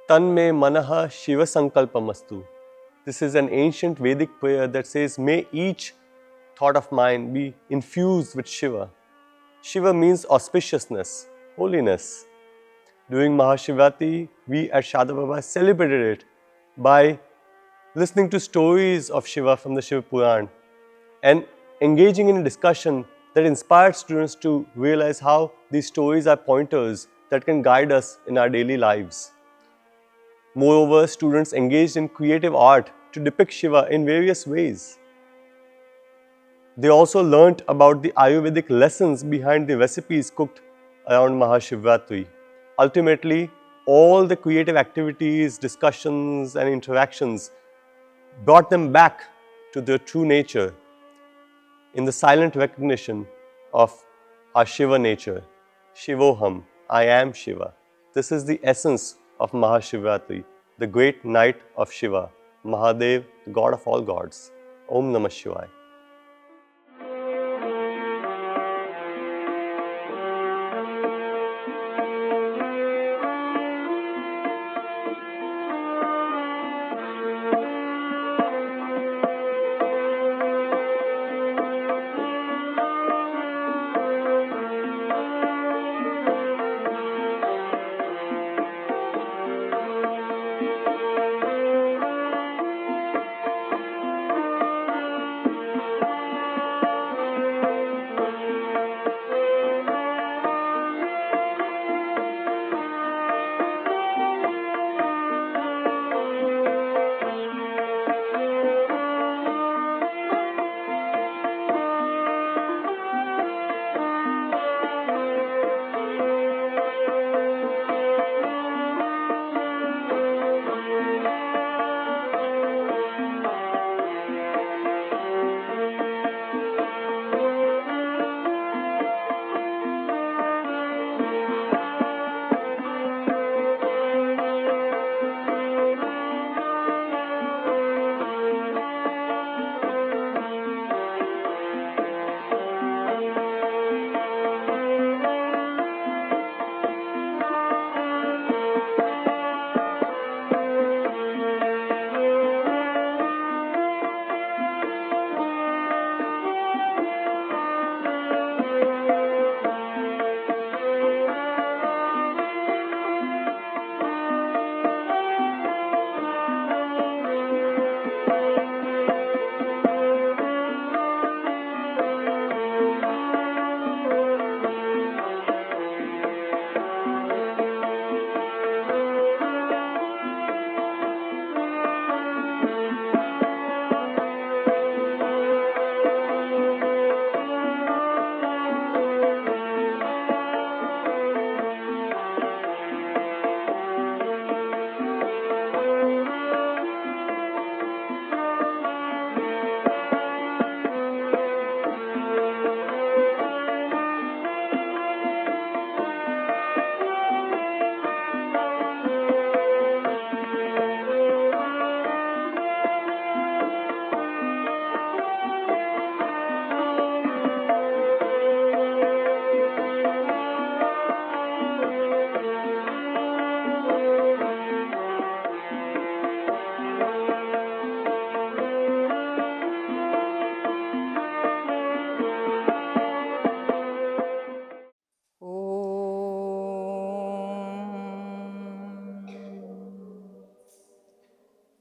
Tanme Manaha Shiva Sankalpamastu. This is an ancient Vedic prayer that says, may each thought of mine be infused with Shiva. Shiva means auspiciousness, holiness. During Mahashivaratri, we at Sharada Baba celebrated it by listening to stories of Shiva from the Shiva Puran and engaging in a discussion that inspired students to realize how these stories are pointers that can guide us in our daily lives. Moreover, students engaged in creative art to depict Shiva in various ways. They also learnt about the Ayurvedic lessons behind the recipes cooked around Mahashivaratri. Ultimately, all the creative activities, discussions and interactions brought them back to their true nature in the silent recognition of our Shiva nature. Shivoham, I am Shiva. This is the essence of Mahashivaratri, the great night of Shiva, Mahadev, the God of all gods. Om Namah Shivaya.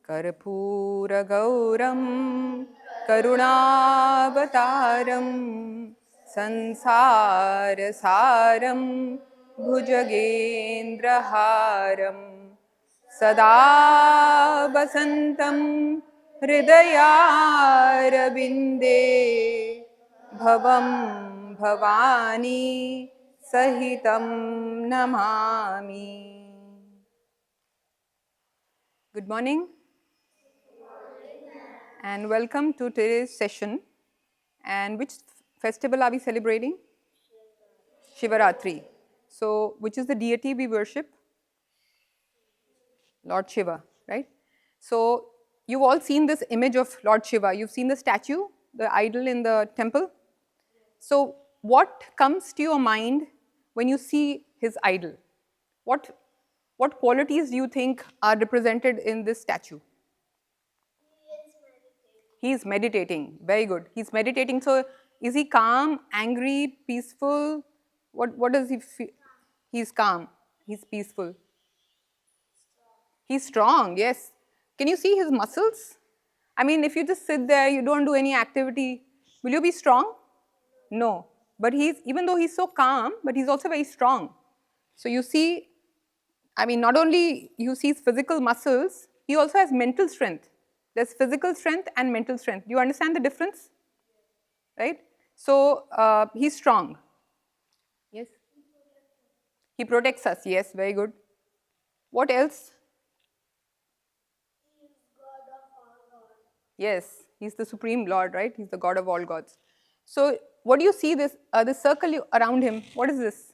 कर्पूरगौरं करुणावतारं संसारसारं भुजगेन्द्रहारं सदा वसन्तं हृदयारविन्दे भवं भवानी सहितं Namami. Good morning. And welcome to today's session. And which festival are we celebrating? Shivaratri. So, which is the deity we worship? Lord Shiva, right? So, you've all seen this image of Lord Shiva. You've seen the statue, the idol in the temple. So, what comes to your mind when you see his idol? What What qualities do you think are represented in this statue? He is meditating. Very good. He's meditating. So, is he calm, angry, peaceful? What does he feel? He's calm. He's peaceful. He's strong. Yes. Can you see his muscles? I mean, if you just sit there, you don't do any activity, will you be strong? No. But even though he's so calm, but he's also very strong. So you see, I mean, not only you see his physical muscles, he also has mental strength. There's physical strength and mental strength. Do you understand the difference? Right? So he's strong. Yes? He protects us. Yes, very good. What else? Yes, he's the supreme Lord, right? He's the God of all gods. So what do you see this circle around him? What is this?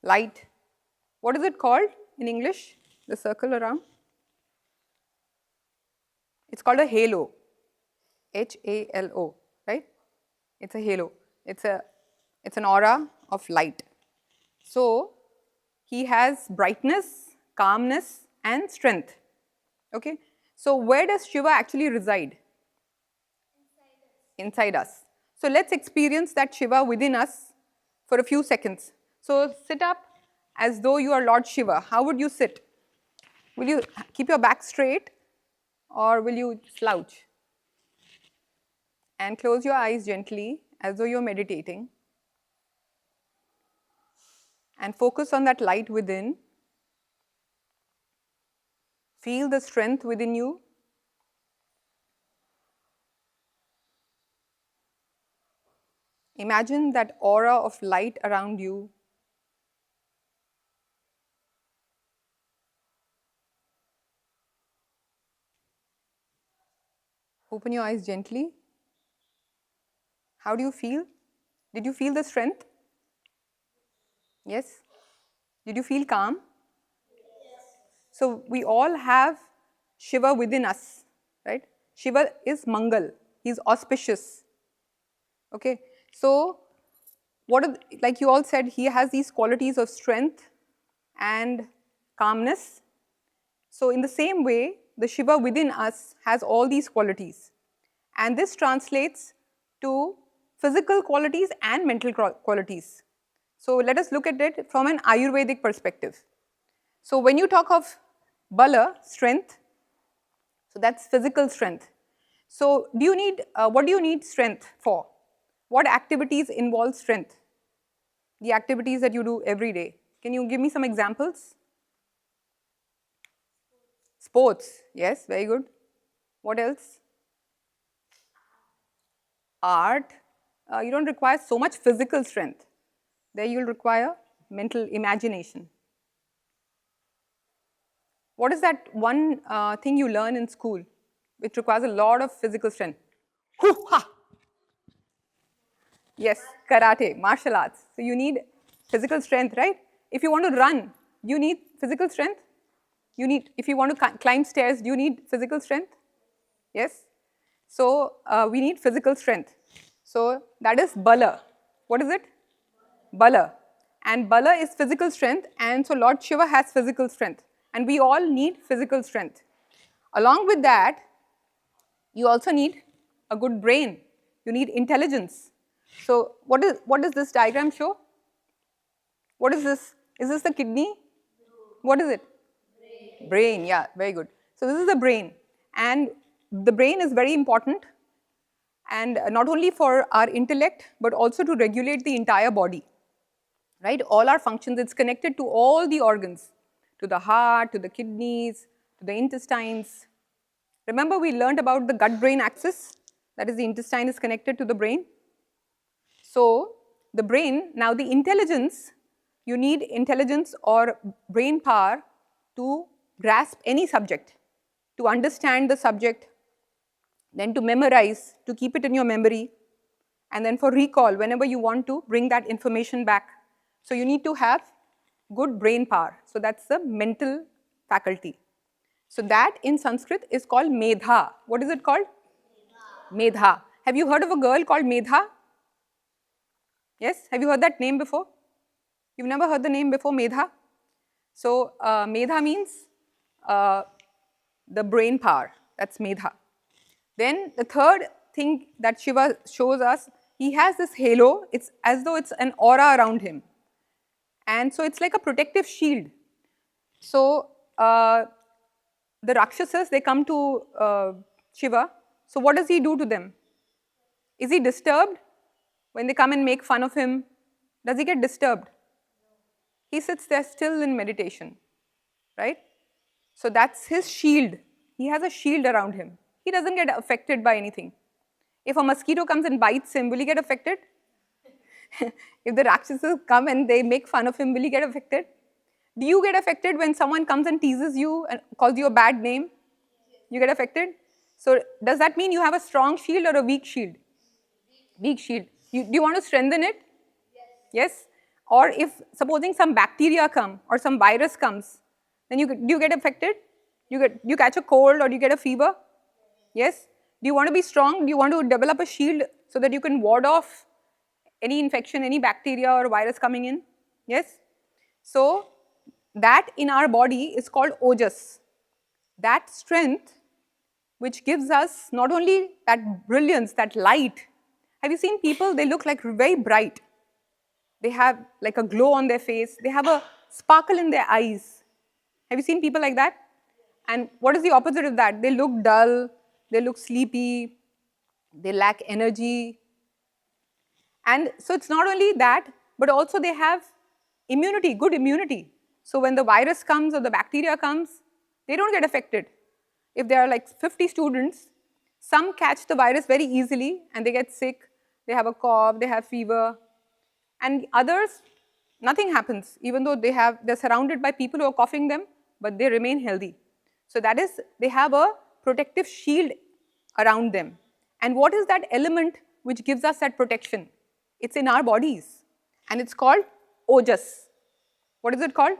Light. What is it called in English? The circle around? It's called a halo. H-A-L-O, right? It's a halo. It's an aura of light. So he has brightness, calmness, and strength. Okay. So where does Shiva actually reside? Inside us. So let's experience that Shiva within us for a few seconds. So sit up as though you are Lord Shiva. How would you sit? Will you keep your back straight or will you slouch? And close your eyes gently as though you're meditating. And focus on that light within. Feel the strength within you. Imagine that aura of light around you. Open your eyes gently. How do you feel? Did you feel the strength? Yes? Did you feel calm? Yes. So we all have Shiva within us, right? Shiva is Mangal. He's auspicious. Okay? So, like you all said, he has these qualities of strength and calmness. So, in the same way, the Shiva within us has all these qualities. And this translates to physical qualities and mental qualities. So, let us look at it from an Ayurvedic perspective. So, when you talk of Bala, strength, so that's physical strength. So, what do you need strength for? What activities involve strength? The activities that you do every day. Can you give me some examples? Sports, yes, very good. What else? Art. You don't require so much physical strength. There you will require mental imagination. What is that one thing you learn in school which requires a lot of physical strength? Hoo-ha! Yes, karate, martial arts. So you need physical strength, right? If you want to run, you need physical strength. If you want to climb stairs, do you need physical strength? Yes? So we need physical strength. So that is Bala. What is it? Bala. And Bala is physical strength, and so Lord Shiva has physical strength. And we all need physical strength. Along with that, you also need a good brain. You need intelligence. So what does this diagram show? What is this? Is this the kidney? What is it? Brain, yeah, very good. So this is the brain. And the brain is very important, and not only for our intellect, but also to regulate the entire body. Right? All our functions, it's connected to all the organs, to the heart, to the kidneys, to the intestines. Remember we learned about the gut-brain axis, that is the intestine is connected to the brain. So the brain, now the intelligence, you need intelligence or brain power to grasp any subject, to understand the subject, then to memorize, to keep it in your memory, and then for recall whenever you want to bring that information back. So you need to have good brain power. So that's the mental faculty. So that in Sanskrit is called Medha. What is it called? Medha. Have you heard of a girl called Medha? Yes? Have you heard that name before? You've never heard the name before, Medha? So, Medha means the brain power. That's Medha. Then the third thing that Shiva shows us, he has this halo. It's as though it's an aura around him. And so it's like a protective shield. So the Rakshasas, they come to Shiva. So what does he do to them? Is he disturbed when they come and make fun of him? Does he get disturbed? He sits there still in meditation, right? So that's his shield. He has a shield around him. He doesn't get affected by anything. If a mosquito comes and bites him, will he get affected? If the Rakshasas come and they make fun of him, will he get affected? Do you get affected when someone comes and teases you and calls you a bad name? You get affected? So does that mean you have a strong shield or a weak shield? Weak shield. Do you want to strengthen it? Yes? Or if supposing some bacteria come or some virus comes, then do you get affected? You catch a cold or you get a fever? Yes? Do you want to be strong? Do you want to develop a shield so that you can ward off any infection, any bacteria or virus coming in? Yes? So that in our body is called ojas. That strength which gives us not only that brilliance, that light. Have you seen people? They look like very bright. They have like a glow on their face. They have a sparkle in their eyes. Have you seen people like that? And what is the opposite of that? They look dull, they look sleepy, they lack energy. And so it's not only that, but also they have immunity, good immunity. So when the virus comes or the bacteria comes, they don't get affected. If there are like 50 students, some catch the virus very easily and they get sick, they have a cough, they have fever. And others, nothing happens, even though they're surrounded by people who are coughing them, but they remain healthy. So that is, they have a protective shield around them. And what is that element which gives us that protection? It's in our bodies. And it's called ojas. What is it called?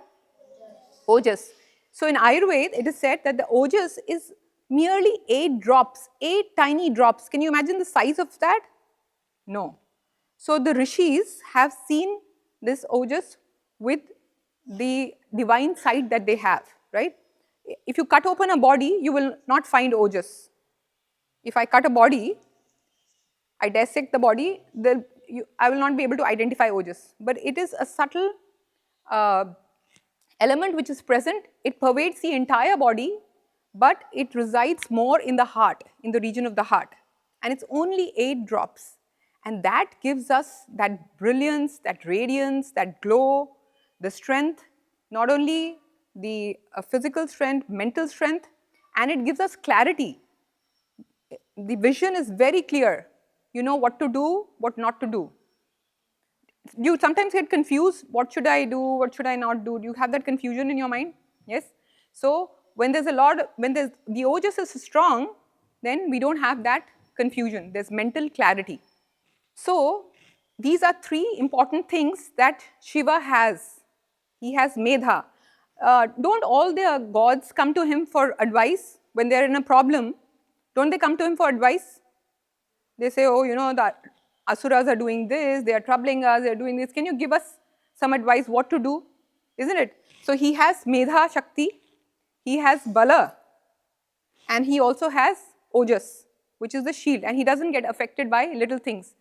Ojas. So in Ayurveda, it is said that the ojas is merely 8 drops, 8 tiny drops. Can you imagine the size of that? No. So the rishis have seen this ojas with the divine sight that they have, right? If you cut open a body, you will not find ojas. If I cut a body, I dissect the body, I will not be able to identify ojas. But it is a subtle element which is present. It pervades the entire body, but it resides more in the heart, in the region of the heart. And it's only 8 drops. And that gives us that brilliance, that radiance, that glow, the strength, not only the physical strength, mental strength, and it gives us clarity. The vision is very clear. You know what to do, what not to do. You sometimes get confused, what should I do, what should I not do? Do you have that confusion in your mind? Yes? So when the ojas is strong, then we don't have that confusion. There's mental clarity. So these are 3 important things that Shiva has. He has Medha. Don't all the gods come to him for advice when they're in a problem? Don't they come to him for advice? They say, oh, you know, the asuras are doing this, they are troubling us, they are doing this. Can you give us some advice what to do? Isn't it? So he has Medha Shakti, he has Bala, and he also has Ojas, which is the shield, and he doesn't get affected by little things.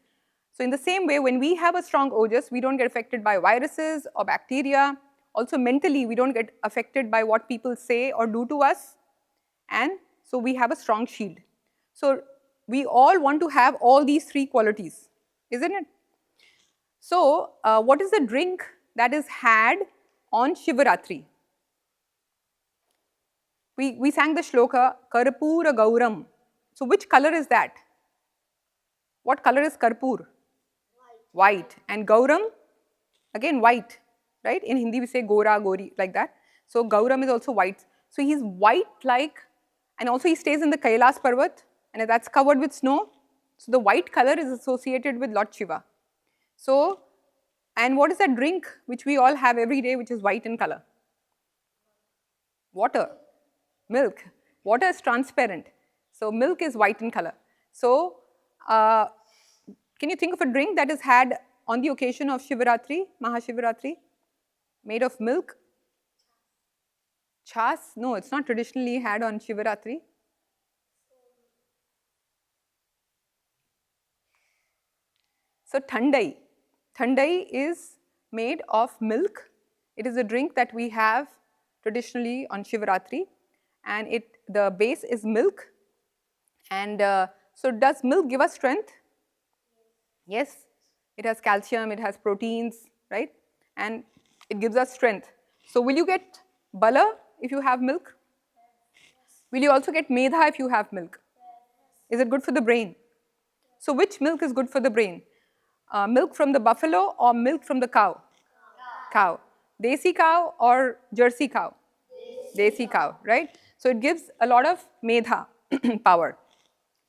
So in the same way, when we have a strong ojas, we don't get affected by viruses or bacteria. Also mentally, we don't get affected by what people say or do to us. And so we have a strong shield. So we all want to have all these 3 qualities, isn't it? So what is the drink that is had on Shivaratri? We sang the shloka, Karpura Gauram. So which color is that? What color is Karpur? White. And Gauram, again white, right? In Hindi we say Gora, Gori, like that. So Gauram is also white. So he's white like, and also he stays in the Kailas Parvat, and that's covered with snow. So the white color is associated with Lord Shiva. So, and what is that drink which we all have every day which is white in color? Water, milk. Water is transparent. So milk is white in color. So can you think of a drink that is had on the occasion of Shivaratri, Mahashivaratri? made of milk. Chas, no, it's not traditionally had on Shivaratri. So Thandai. Thandai is made of milk. It is a drink that we have traditionally on Shivaratri, and the base is milk. And so does milk give us strength? Yes. It has calcium, it has proteins, right? And it gives us strength. So will you get bala if you have milk? Will you also get medha if you have milk? Is it good for the brain? So which milk is good for the brain? Milk from the buffalo or milk from the cow? Cow. Desi cow or Jersey cow? Desi cow, right? So it gives a lot of medha power.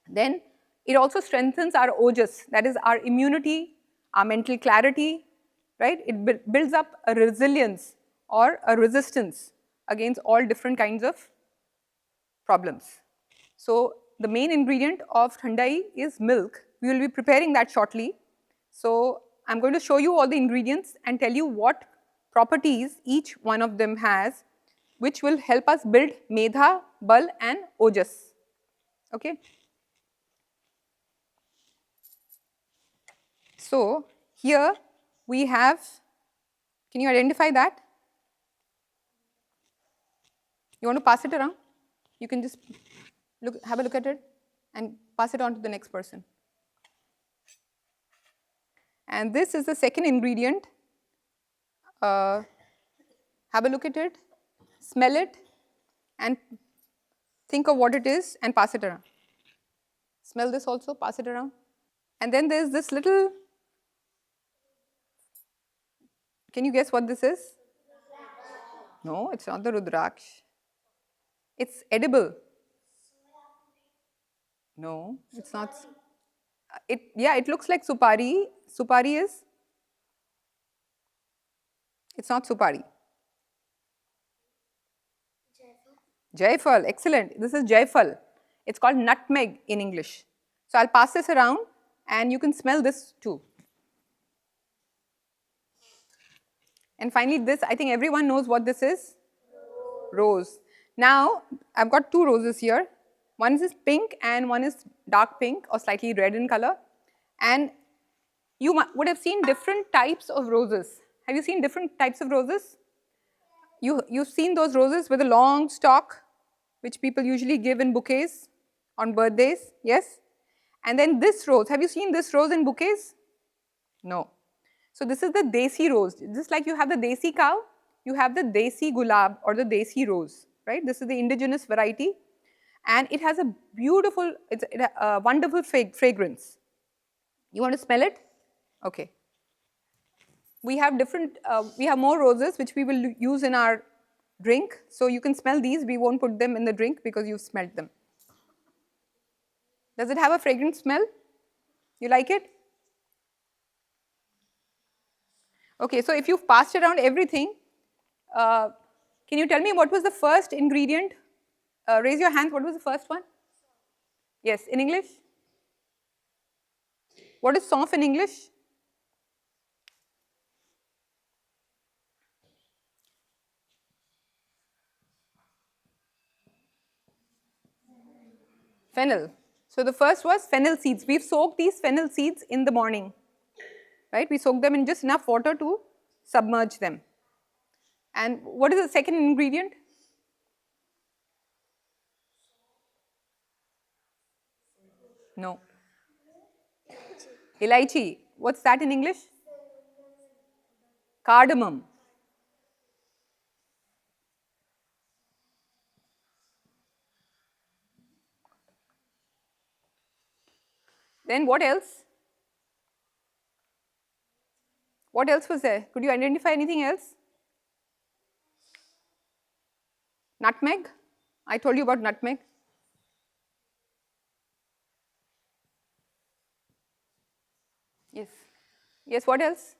Then it also strengthens our ojas, that is our immunity, our mental clarity, right? It builds up a resilience or a resistance against all different kinds of problems. So the main ingredient of Thandai is milk. We will be preparing that shortly. So I'm going to show you all the ingredients and tell you what properties each one of them has, which will help us build medha, bal and ojas. Okay. So here we have, can you identify that? You want to pass it around? You can just have a look at it and pass it on to the next person. And this is the second ingredient. Have a look at it, smell it, and think of what it is and pass it around. Smell this also, pass it around. And then there's this little, can you guess what this is? No, it's not the Rudraksh. It's edible. No, it's not. It looks like supari. Supari is? It's not supari. Jaifal, excellent. This is Jaifal. It's called nutmeg in English. So I'll pass this around and you can smell this too. And finally this, I think everyone knows what this is. Rose. Now I've got two roses here. One is pink and one is dark pink or slightly red in color. And you would have seen different types of roses. Have you seen different types of roses? You've seen those roses with a long stalk, which people usually give in bouquets on birthdays, yes? And then this rose, have you seen this rose in bouquets? No. So this is the desi rose. Just like you have the desi cow, you have the desi gulab or the desi rose, right? This is the indigenous variety. And it has a beautiful, it's a wonderful fragrance. You want to smell it? Okay. We have more roses which we will use in our drink. So you can smell these. We won't put them in the drink because you've smelled them. Does it have a fragrant smell? You like it? Okay, so if you've passed around everything, can you tell me what was the first ingredient? Raise your hand, what was the first one? Yes, in English? What is saunf in English? Fennel. So the first was fennel seeds. We've soaked these fennel seeds in the morning, right? We soak them in just enough water to submerge them. And what is the second ingredient? No. Elaichi. What's that in English? Cardamom. Then what else? What else was there? Could you identify anything else? Nutmeg. I told you about nutmeg. Yes. Yes, what else?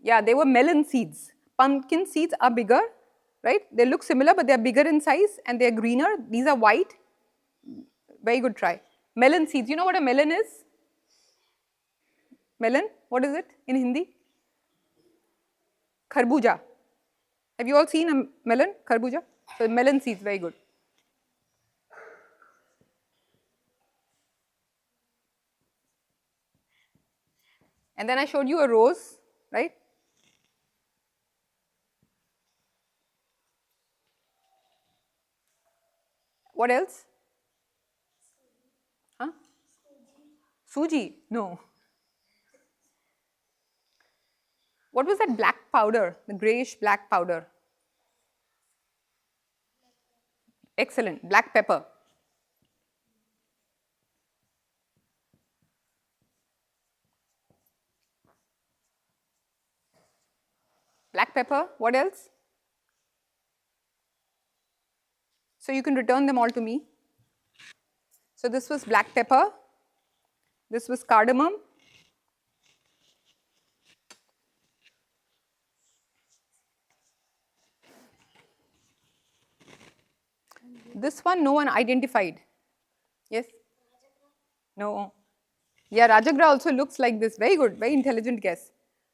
Yeah, they were melon seeds. Pumpkin seeds are bigger, right? They look similar, but they are bigger in size and they are greener. These are white. Very good try. Melon seeds. You know what a melon is? Melon? What is it in Hindi? kharbuja. Have you all seen a melon, kharbuja? So melon seeds, very good. And then I showed you a rose, right? What else? Huh? Suji? No. What was that black powder, the grayish black powder? Excellent, black pepper. Black pepper, what else? So you can return them all to me. So this was black pepper, this was cardamom, this one no one identified. Yes? No. Yeah, Rajagra also looks like this. Very good, very intelligent guess.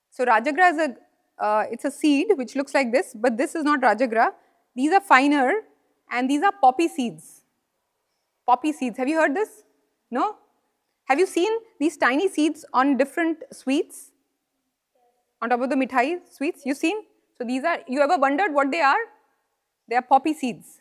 So Rajagra is it's a seed which looks like this, but this is not Rajagra. These are finer and these are poppy seeds. Poppy seeds, have you heard this? No? Have you seen these tiny seeds on different sweets? On top of the mithai sweets, you've seen? So these are, you ever wondered what they are? They are poppy seeds.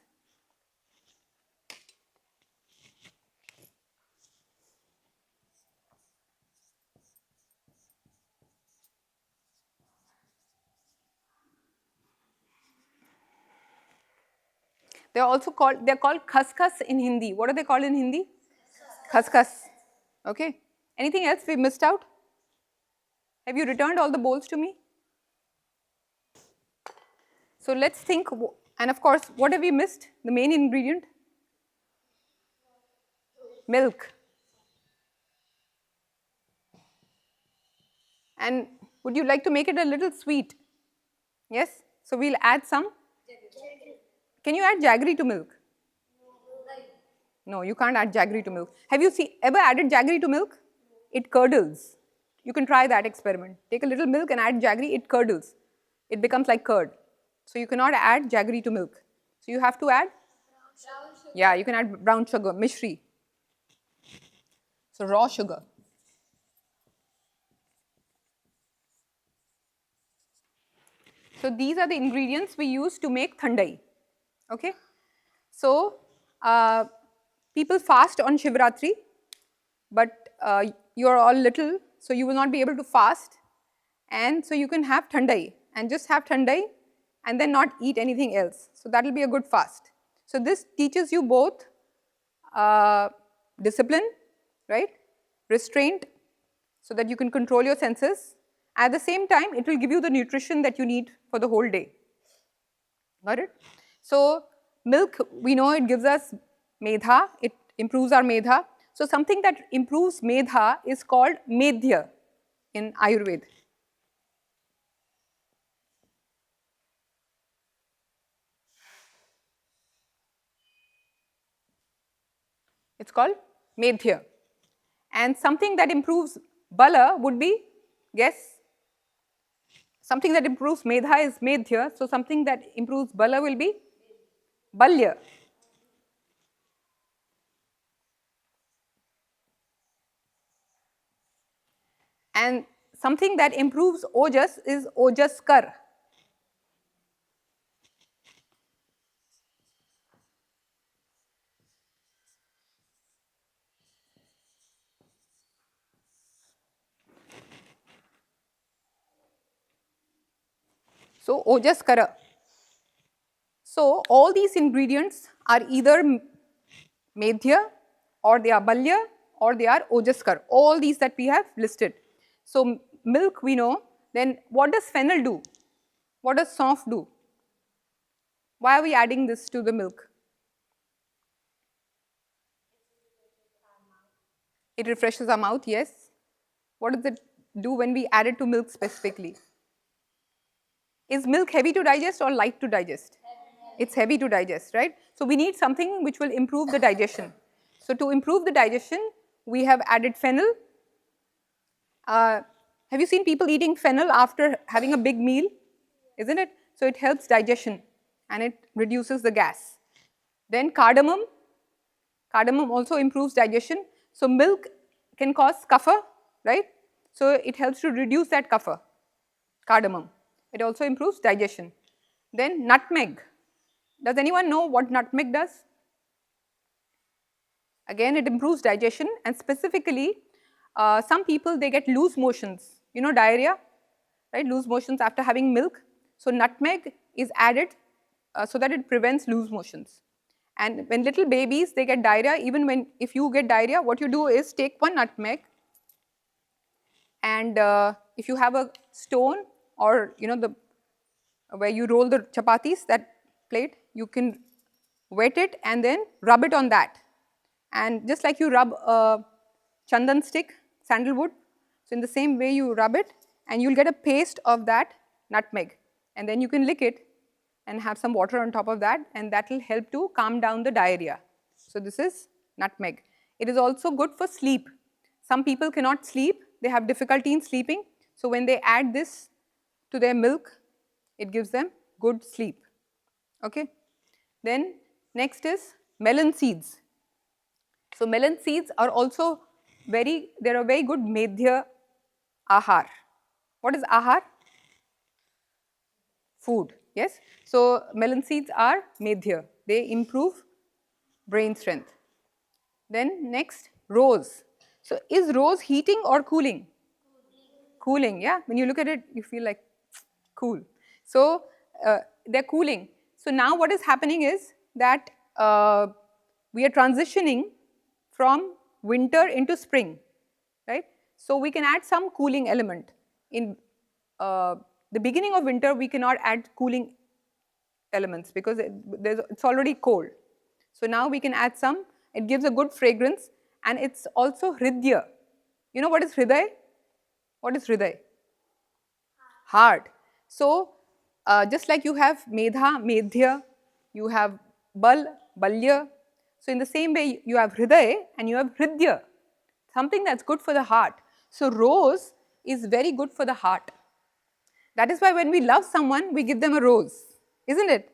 They are also called, they are called khaskhas in Hindi. What are they called in Hindi? Khaskhas. Okay. Anything else we missed out? Have you returned all the bowls to me? So let's think, and of course, what have we missed? The main ingredient? Milk. And would you like to make it a little sweet? Yes? So we'll add some. Can you add jaggery to milk? No, you can't add jaggery to milk. Have you ever added jaggery to milk? It curdles. You can try that experiment. Take a little milk and add jaggery, it curdles. It becomes like curd. So you cannot add jaggery to milk. So you have to add? Yeah, you can add brown sugar, mishri. So raw sugar. So these are the ingredients we use to make Thandai. Okay? So people fast on Shivaratri, but you are all little, so you will not be able to fast. And so you can have Thandai and just have Thandai and then not eat anything else. So that will be a good fast. So this teaches you both discipline, right? Restraint, so that you can control your senses. At the same time, it will give you the nutrition that you need for the whole day. Got it? So milk, we know it gives us medha, it improves our medha. So something that improves medha is called medhya in Ayurveda. It's called medhya. And something that improves bala would be, guess? Something that improves medha is medhya, so something that improves bala will be balya. And something that improves ojas is ojaskar. So ojaskara. So all these ingredients are either medhya or they are balya or they are ojaskar. All these that we have listed. So milk we know. Then what does fennel do? What does saunf do? Why are we adding this to the milk? It refreshes our mouth, yes. What does it do when we add it to milk specifically? Is milk heavy to digest or light to digest? It's heavy to digest, right? So we need something which will improve the digestion. So to improve the digestion, we have added fennel. Have you seen people eating fennel after having a big meal? isn't it? So it helps digestion and it reduces the gas. Then cardamom. Cardamom also improves digestion. So milk can cause kapha, right? So it helps to reduce that kapha, cardamom. It also improves digestion. Then nutmeg. Does anyone know what nutmeg does? Again, it improves digestion, and specifically, some people, they get loose motions, you know, diarrhea, right? Loose motions after having milk. So nutmeg is added so that it prevents loose motions. And when little babies, they get diarrhea, even if you get diarrhea, what you do is take one nutmeg, and if you have a stone, or you know, where you roll the chapatis, that plate, you can wet it and then rub it on that. And just like you rub a chandan stick, sandalwood, so in the same way you rub it, and you'll get a paste of that nutmeg, and then you can lick it and have some water on top of that, and that will help to calm down the diarrhea. So this is nutmeg. It is also good for sleep. Some people cannot sleep, they have difficulty in sleeping, so when they add this to their milk, it gives them good sleep. Okay. Then next is melon seeds. So melon seeds are also they're a very good medhya ahar. What is ahar? Food, yes. So melon seeds are medhya. They improve brain strength. Then next, rose. So is rose heating or cooling? Cooling, yeah. When you look at it, you feel like cool. So they're cooling. So now what is happening is that we are transitioning from winter into spring, right? So we can add some cooling element. In the beginning of winter, we cannot add cooling elements because it's already cold. So now we can add some. It gives a good fragrance, and it's also hridya. You know what is hriday? What is hriday? Heart. So just like you have medha, medhya, you have bal, balya. So in the same way, you have hriday and you have hridya, something that's good for the heart. So rose is very good for the heart. That is why when we love someone, we give them a rose, isn't it?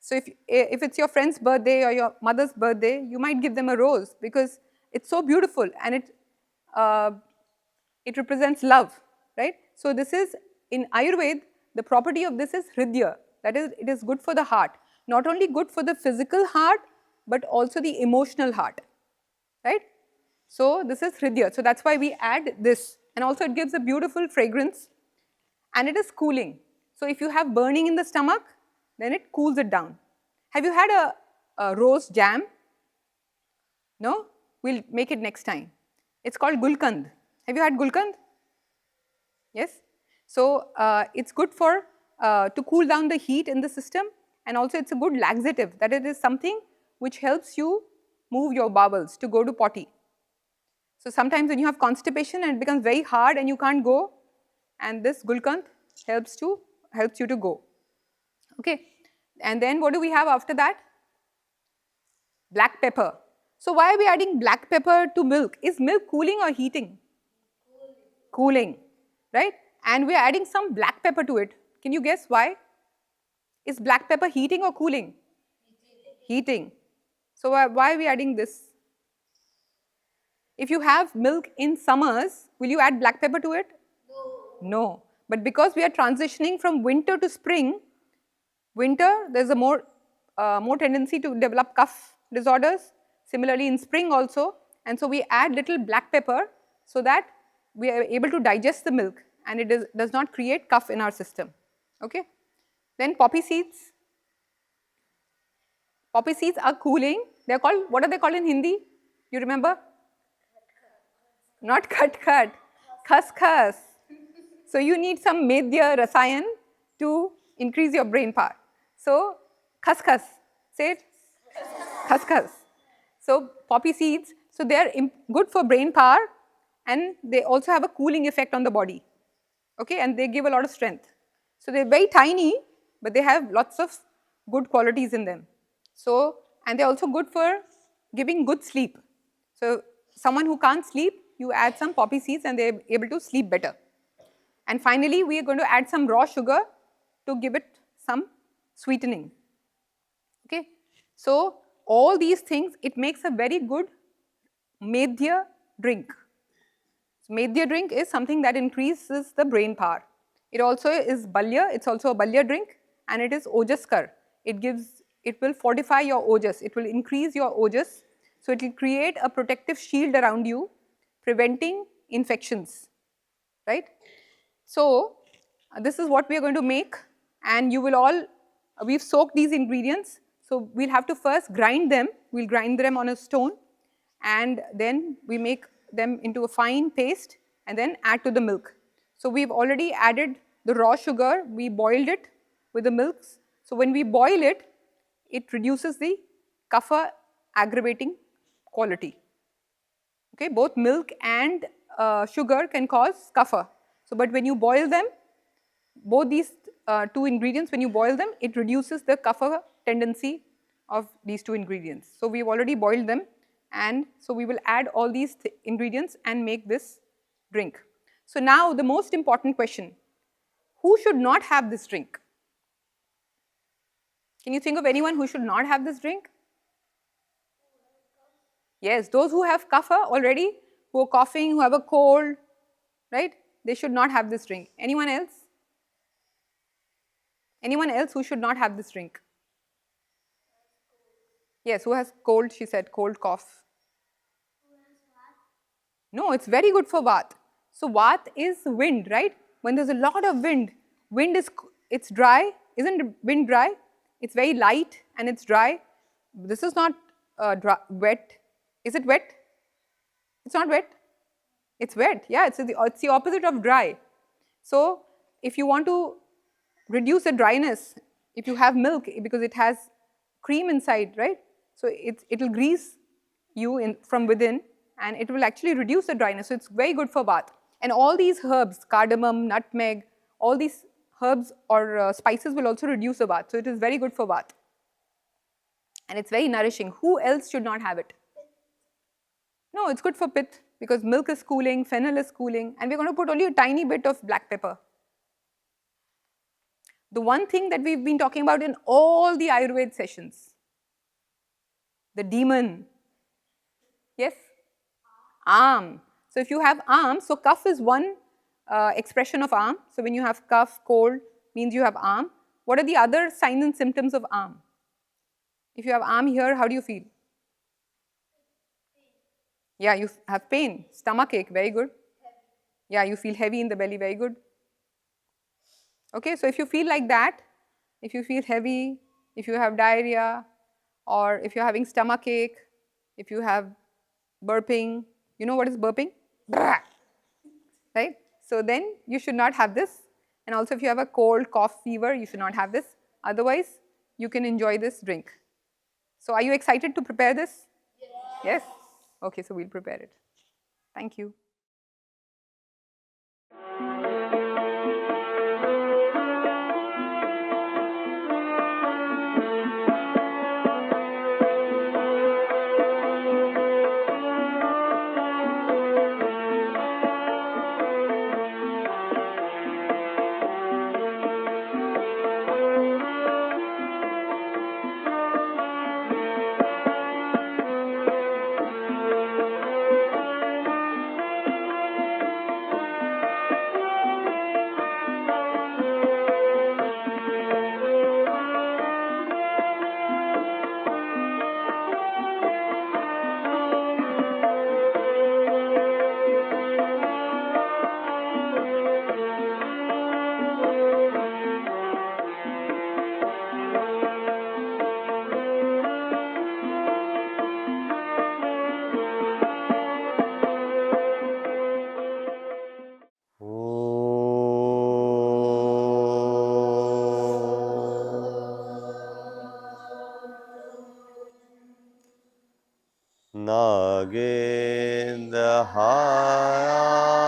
So if it's your friend's birthday or your mother's birthday, you might give them a rose because it's so beautiful, and it represents love, right? So this is, in Ayurveda, the property of this is hridya, that is, it is good for the heart. Not only good for the physical heart, but also the emotional heart, right? So this is hridya. So that's why we add this, and also it gives a beautiful fragrance, and it is cooling. So if you have burning in the stomach, then it cools it down. Have you had a rose jam? No? We'll make it next time. It's called gulkand. Have you had gulkand? Yes? So it's good for to cool down the heat in the system, and also it's a good laxative, that it is something which helps you move your bowels to go to potty. So sometimes when you have constipation and it becomes very hard and you can't go, and this gulkand helps you to go. Okay. And then what do we have after that? Black pepper. So why are we adding black pepper to milk? Is milk cooling or heating? Cooling, right? And we are adding some black pepper to it. Can you guess why? Is black pepper heating or cooling? Heating. So why are we adding this? If you have milk in summers, will you add black pepper to it? No. But because we are transitioning from winter to spring, winter, there's a more tendency to develop cough disorders. Similarly, in spring also, and so we add little black pepper so that we are able to digest the milk, and it does not create cough in our system. Okay. Then poppy seeds. Poppy seeds are cooling. They are called, what are they called in Hindi? You remember? Not khat, khas. So you need some medhya rasayan to increase your brain power. So khas, say it. Khas. So poppy seeds, so they are good for brain power, and they also have a cooling effect on the body. Okay, and they give a lot of strength. So they're very tiny, but they have lots of good qualities in them. So, and they're also good for giving good sleep. So someone who can't sleep, you add some poppy seeds and they're able to sleep better. And finally, we are going to add some raw sugar to give it some sweetening. Okay, so all these things, it makes a very good medhya drink. So medhya drink is something that increases the brain power. It also is balya, it's also a balya drink, and it is ojaskar. It will fortify your ojas, it will increase your ojas, so it will create a protective shield around you, preventing infections, right? So this is what we are going to make, and you will all, we've soaked these ingredients, so we'll have to first grind them. We'll grind them on a stone, and then we make them into a fine paste and then add to the milk. So we've already added the raw sugar, we boiled it with the milks. So when we boil it, it reduces the kapha aggravating quality. Okay, both milk and sugar can cause kapha. So, but when you boil them, both these two ingredients, when you boil them, it reduces the kapha tendency of these two ingredients. So, we've already boiled them, and so we will add all these ingredients and make this drink. So, now the most important question, who should not have this drink? Can you think of anyone who should not have this drink? Yes, those who have kapha already, who are coughing, who have a cold, right? They should not have this drink. Anyone else? Anyone else who should not have this drink? Yes, who has cold, she said, cold cough. No, it's very good for Vat. So Vat is wind, right? When there's a lot of wind, it's dry. Isn't wind dry? It's very light and it's dry. This is not wet. Is it wet? It's not wet. It's wet. Yeah, it's the opposite of dry. So if you want to reduce the dryness, if you have milk, because it has cream inside, right? So it will grease you from within, and it will actually reduce the dryness. So it's very good for bath. And all these herbs, cardamom, nutmeg, all these herbs or spices will also reduce the bath. So it is very good for bath. And it's very nourishing. Who else should not have it? No, it's good for pith, because milk is cooling, fennel is cooling, and we're going to put only a tiny bit of black pepper. The one thing that we've been talking about in all the Ayurveda sessions, the demon. Yes? Arm. So if you have arm, so cough is one expression of arm. So when you have cough, cold, means you have arm. What are the other signs and symptoms of arm? If you have arm here, how do you feel? Yeah, you have pain, stomach ache, very good. Yeah, you feel heavy in the belly, very good. Okay, so if you feel like that, if you feel heavy, if you have diarrhea, or if you're having stomach ache, if you have burping, you know what is burping? Right? So then you should not have this. And also if you have a cold, cough, fever, you should not have this. Otherwise, you can enjoy this drink. So are you excited to prepare this? Yes? Okay, so we'll prepare it. Thank you.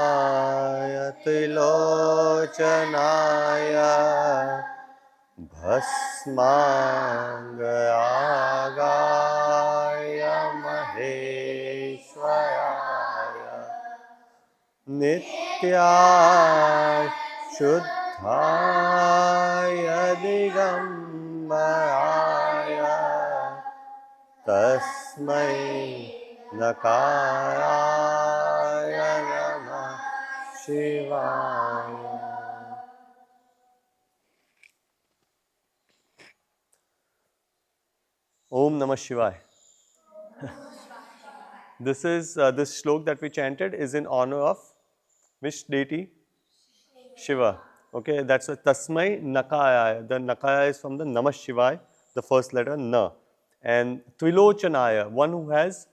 Nagendahaya tilochanaya Bhasmangayagaya Maheshwaraya Nityaya Shuddhaya Digambaraaya Tasmai Nakaraya Namah Shivaya. Om Namah Shivaya. This is this shlok that we chanted is in honor of which deity? Shiva. Okay, that's a Tasmai Nakaya. The Nakaya is from the Namah Shivaya, the first letter Na. And Trilochanaya, one who has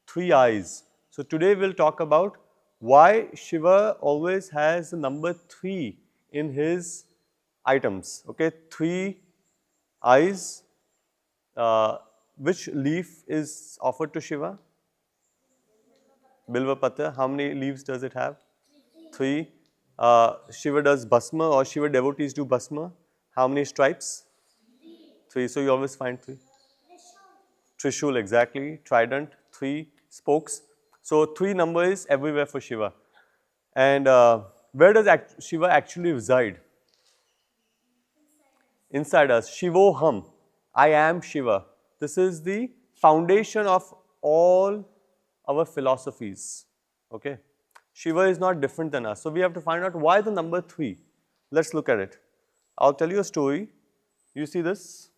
three eyes. So today we'll talk about why Shiva always has the number 3 in his items. Okay, 3 eyes. Which leaf is offered to Shiva? Bilva Patra. How many leaves does it have? 3. Shiva does bhasma or Shiva devotees do bhasma. How many stripes? 3. So you always find 3. Trishula, exactly. Trident, 3 spokes. So 3 number is everywhere for Shiva. And where does Shiva actually reside? Inside us. Shivoham. I am Shiva. This is the foundation of all our philosophies. Okay. Shiva is not different than us. So we have to find out why the number 3. Let's look at it. I'll tell you a story. You see this?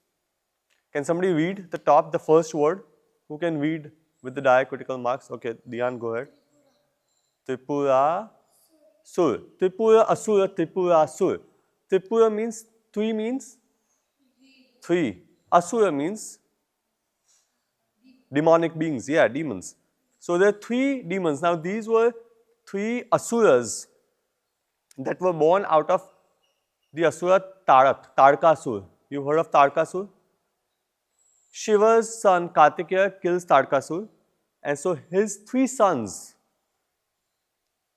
Can somebody read the top, the first word? Who can read with the diacritical marks? Okay, Diyan, go ahead. Tripurasura. Tripura Asura, Tripurasura. Tripura means 3 means 3. Asura means demonic beings. Yeah, demons. So there are 3 demons. Now these were 3 asuras that were born out of the asura Tarkasur. You've heard of Tarkasur? Shiva's son Kartikeya kills Tarkasur, and so his 3 sons,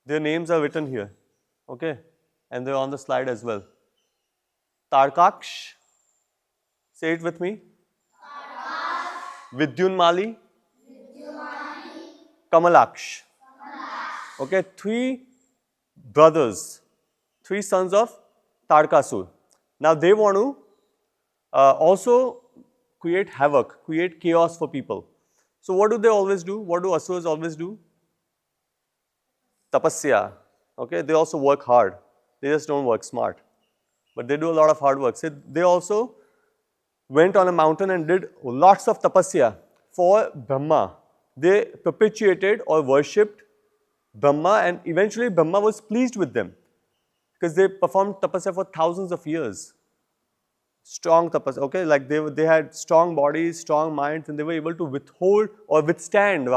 their names are written here, okay, and they're on the slide as well. Tarkaksh, say it with me. Vidyunmali, Kamalaksh. Okay, 3 brothers, 3 sons of Tarkasur. Now they want to also create havoc, create chaos for people. So what do they always do? What do asuras always do? Tapasya. Okay, they also work hard. They just don't work smart. But they do a lot of hard work. So they also went on a mountain and did lots of tapasya for Brahma. They perpetuated or worshipped Brahma, and eventually Brahma was pleased with them because they performed tapasya for thousands of years. Strong tapasya, okay, like they had strong bodies, strong minds, and they were able to withstand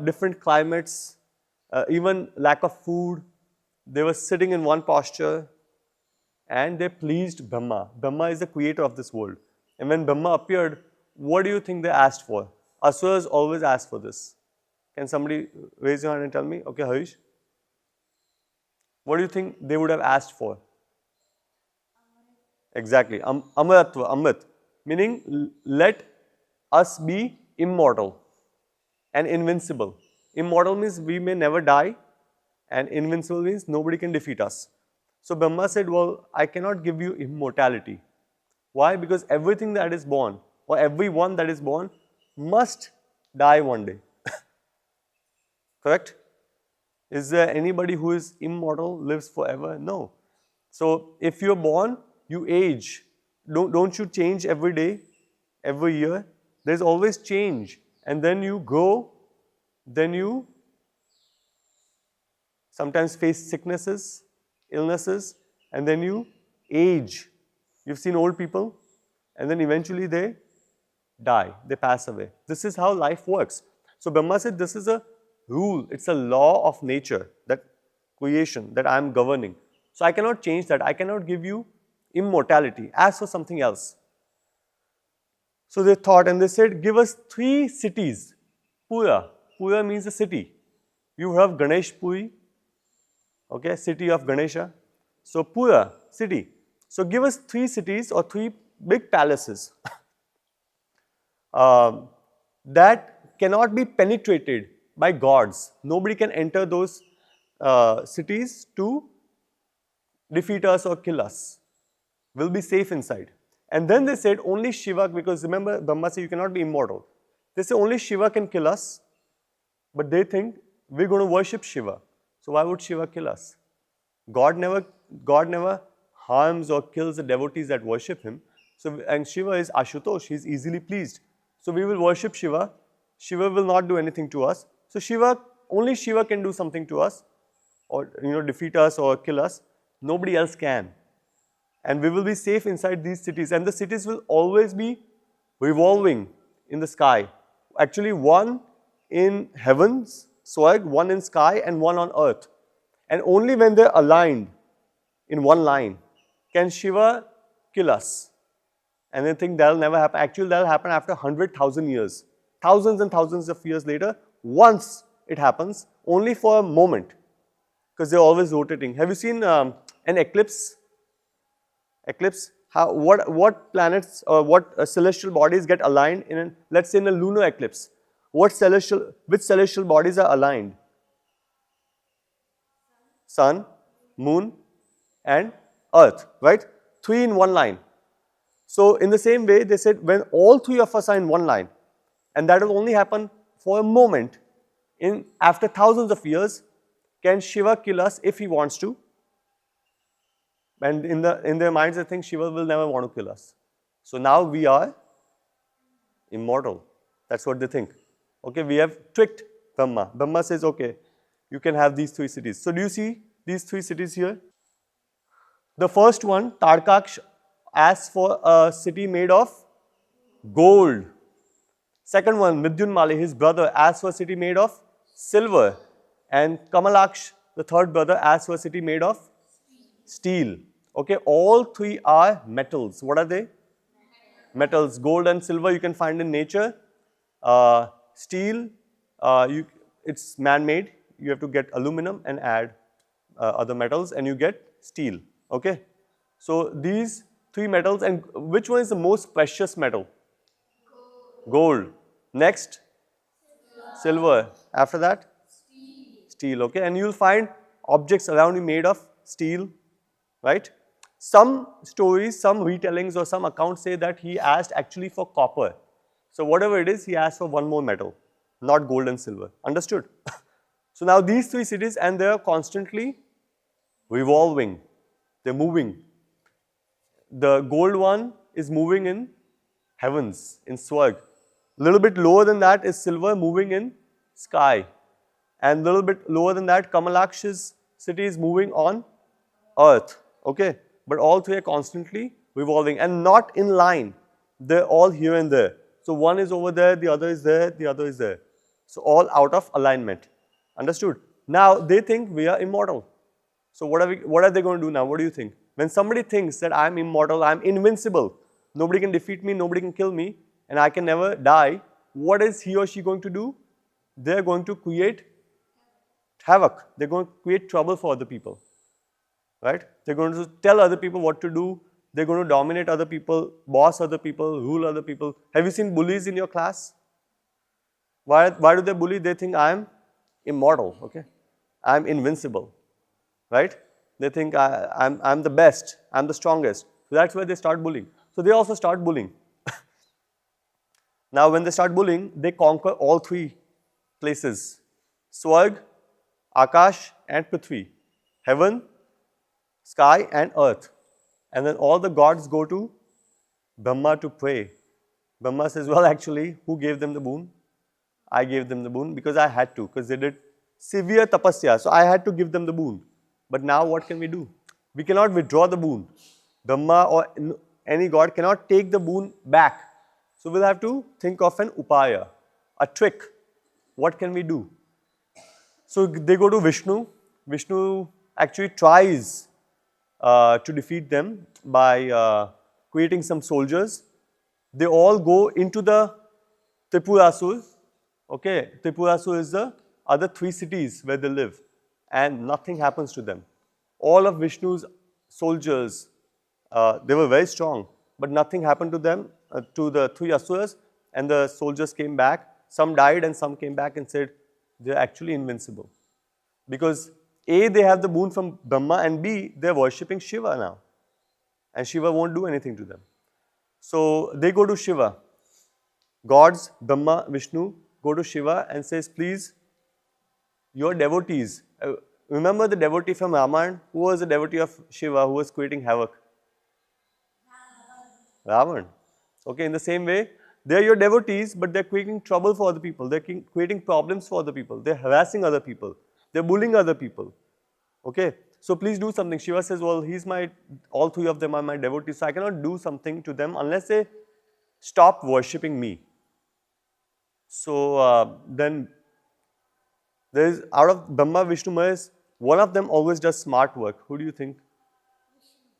different climates, even lack of food. They were sitting in one posture and they pleased Brahma. Brahma is the creator of this world. And when Brahma appeared, what do you think they asked for? Asuras always ask for this. Can somebody raise your hand and tell me? Okay, Harish. What do you think they would have asked for? Exactly. Amaratva, Amrit. Meaning, let us be immortal and invincible. Immortal means we may never die, and invincible means nobody can defeat us. So Brahma said, well, I cannot give you immortality. Why? Because everything that is born, or everyone that is born, must die one day. Correct? Is there anybody who is immortal, lives forever? No. So if you're born, you age. Don't you change every day, every year? There's always change. And then you grow, then you sometimes face sicknesses, illnesses, and then you age. You've seen old people, and then eventually they die, they pass away. This is how life works. So Brahma said this is a rule, it's a law of nature, that creation, that I am governing. So I cannot change that, I cannot give you immortality. Ask for something else. So they thought and they said, give us 3 cities. Pura. Pura means a city. You have Ganesh Puri, okay, city of Ganesha. So Pura, city. So give us 3 cities or 3 big palaces that cannot be penetrated by gods. Nobody can enter those cities to defeat us or kill us. will be safe inside. And then they said only Shiva, because remember Brahma said you cannot be immortal. They say only Shiva can kill us, but they think we're going to worship Shiva. So why would Shiva kill us? God never harms or kills the devotees that worship him. So, and Shiva is Ashutosh, he is easily pleased. So we will worship Shiva. Shiva will not do anything to us. So only Shiva can do something to us, or defeat us or kill us. Nobody else can. And we will be safe inside these cities. And the cities will always be revolving in the sky. Actually, one in heavens, Swarg, one in sky, and one on earth. And only when they're aligned in one line can Shiva kill us. And they think that'll never happen. Actually, that'll happen after 100,000 years. Thousands and thousands of years later, once it happens, only for a moment. Because they're always rotating. Have you seen an eclipse? What planets or what celestial bodies get aligned in, let's say in a lunar eclipse? Which celestial bodies are aligned? Sun, Moon and Earth, right? 3 in one line. So in the same way, they said when all 3 of us are in one line, and that will only happen for a moment, after thousands of years, can Shiva kill us if he wants to? And in their minds, they think Shiva will never want to kill us. So now we are immortal. That's what they think. Okay, we have tricked Brahma. Brahma says, okay, you can have these 3 cities. So do you see these 3 cities here? The first one, Tarkaksh, asks for a city made of gold. Second one, Midyunmali, his brother, asks for a city made of silver. And Kamalaksh, the third brother, asks for a city made of steel. Okay, all 3 are metals. What are they? Metals. Gold and silver you can find in nature. Steel, it's man-made. You have to get aluminum and add other metals and you get steel. Okay. So these 3 metals, and which one is the most precious metal? Gold. Next? Silver. After that? Steel. Okay. And you'll find objects around you made of steel, right? Some stories, some retellings or some accounts say that he asked actually for copper. So whatever it is, he asked for one more metal, not gold and silver. Understood? So now these 3 cities, and they are constantly revolving. They're moving. The gold one is moving in heavens, in Swarg. A little bit lower than that is silver moving in sky. And a little bit lower than that, Kamalaksh's city is moving on earth. Okay. But all 3 are constantly revolving and not in line. They're all here and there. So one is over there, the other is there, the other is there. So all out of alignment. Understood? Now they think we are immortal. So what are they going to do now? What do you think? When somebody thinks that I'm immortal, I'm invincible, nobody can defeat me, nobody can kill me, and I can never die, what is he or she going to do? They're going to create havoc. They're going to create trouble for other people. Right? They're going to tell other people what to do. They're going to dominate other people, boss other people, rule other people. Have you seen bullies in your class? Why do they bully? They think I'm immortal, okay? I'm invincible, right? They think I'm the best, I'm the strongest. So that's why they start bullying. So they also start bullying. Now when they start bullying, they conquer all 3 places. Swarg, Akash and Prithvi. Heaven, sky and earth. And then all the gods go to Brahma to pray. Brahma says, well actually, who gave them the boon? I gave them the boon because I had to, because they did severe tapasya. So I had to give them the boon. But now what can we do? We cannot withdraw the boon. Brahma or any god cannot take the boon back. So we'll have to think of an upaya, a trick. What can we do? So they go to Vishnu. Vishnu actually tries to defeat them by creating some soldiers. They all go into the Tripurasura. Okay, Tripurasura is the other 3 cities where they live, and nothing happens to them. All of Vishnu's soldiers, they were very strong, but nothing happened to them, to the 3 asuras, and the soldiers came back. Some died and some came back and said they're actually invincible. Because A, they have the boon from Brahma, and B, they're worshipping Shiva now. and Shiva won't do anything to them. So they go to Shiva. Gods, Brahma, Vishnu, go to Shiva and says, please, your devotees, remember the devotee from Ramayana? Who was the devotee of Shiva who was creating havoc? Ravan. Okay, in the same way, they are your devotees, but they're creating trouble for other people. They're creating problems for other people. They're harassing other people. They're bullying other people. Okay, so please do something. Shiva says, well, all three of them are my devotees, so I cannot do something to them unless they stop worshipping me. So then there is, out of Brahma, Vishnu, Mahesh, one of them always does smart work. Who do you think?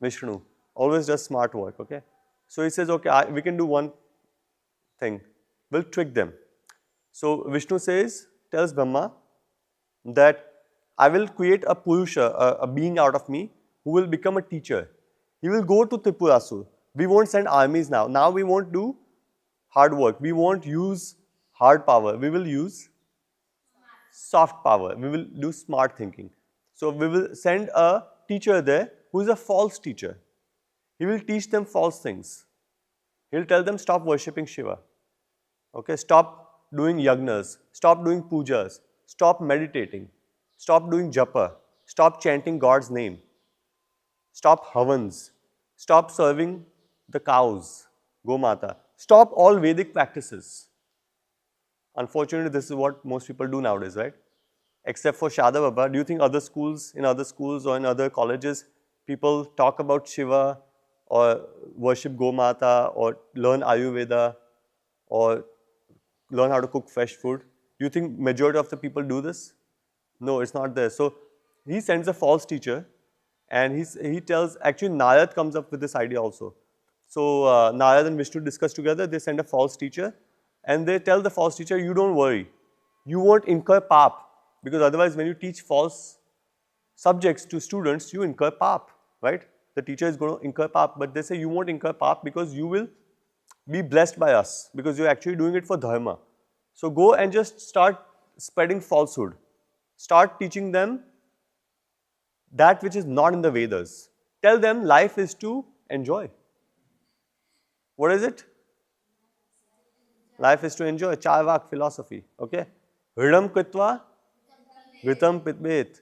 Vishnu. Always does smart work, okay? So he says, okay, we can do one thing. We'll trick them. So Vishnu tells Brahma that I will create a Purusha, a being out of me who will become a teacher. He will go to Tripurasura. We won't send armies now. Now we won't do hard work. We won't use hard power. We will use soft power. We will do smart thinking. So we will send a teacher there who is a false teacher. He will teach them false things. He will tell them stop worshipping Shiva. Okay, stop doing yagnas, stop doing pujas, stop meditating, stop doing japa, stop chanting God's name, stop havans, stop serving the cows, Gomata, stop all Vedic practices. Unfortunately, this is what most people do nowadays, right? Except for Sharada Baba. Do you think in other schools or in other colleges, people talk about Shiva or worship Gomata or learn Ayurveda or learn how to cook fresh food? Do you think majority of the people do this? No, it's not there. So he sends a false teacher and he tells, actually Narad comes up with this idea also. So Narad and Vishnu discuss together, they send a false teacher and they tell the false teacher, you don't worry, you won't incur pap, because otherwise when you teach false subjects to students, you incur pap, right? The teacher is going to incur pap, but they say you won't incur pap because you will be blessed by us, because you're actually doing it for dharma. So go and just start spreading falsehood. Start teaching them that which is not in the Vedas. Tell them life is to enjoy. What is it? Life is to enjoy. Charvak philosophy. Okay. Hridam kritva vitam pitbet.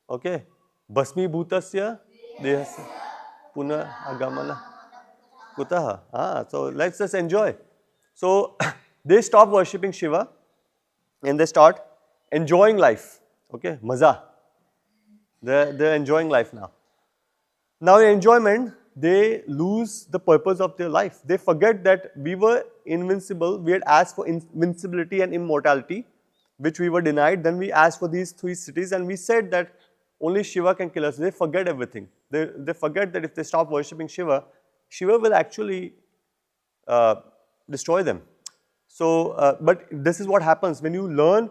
Okay. Basmi bhutasya dehasya puna agamana kutaha. So let's just enjoy. So they stop worshipping Shiva and they start enjoying life. Okay. Maza. They're enjoying life now. Now in enjoyment, they lose the purpose of their life. They forget that we were invincible. We had asked for invincibility and immortality, which we were denied. Then we asked for these three cities and we said that only Shiva can kill us. They forget everything. They forget that if they stop worshipping Shiva, Shiva will actually destroy them. So, but this is what happens when you learn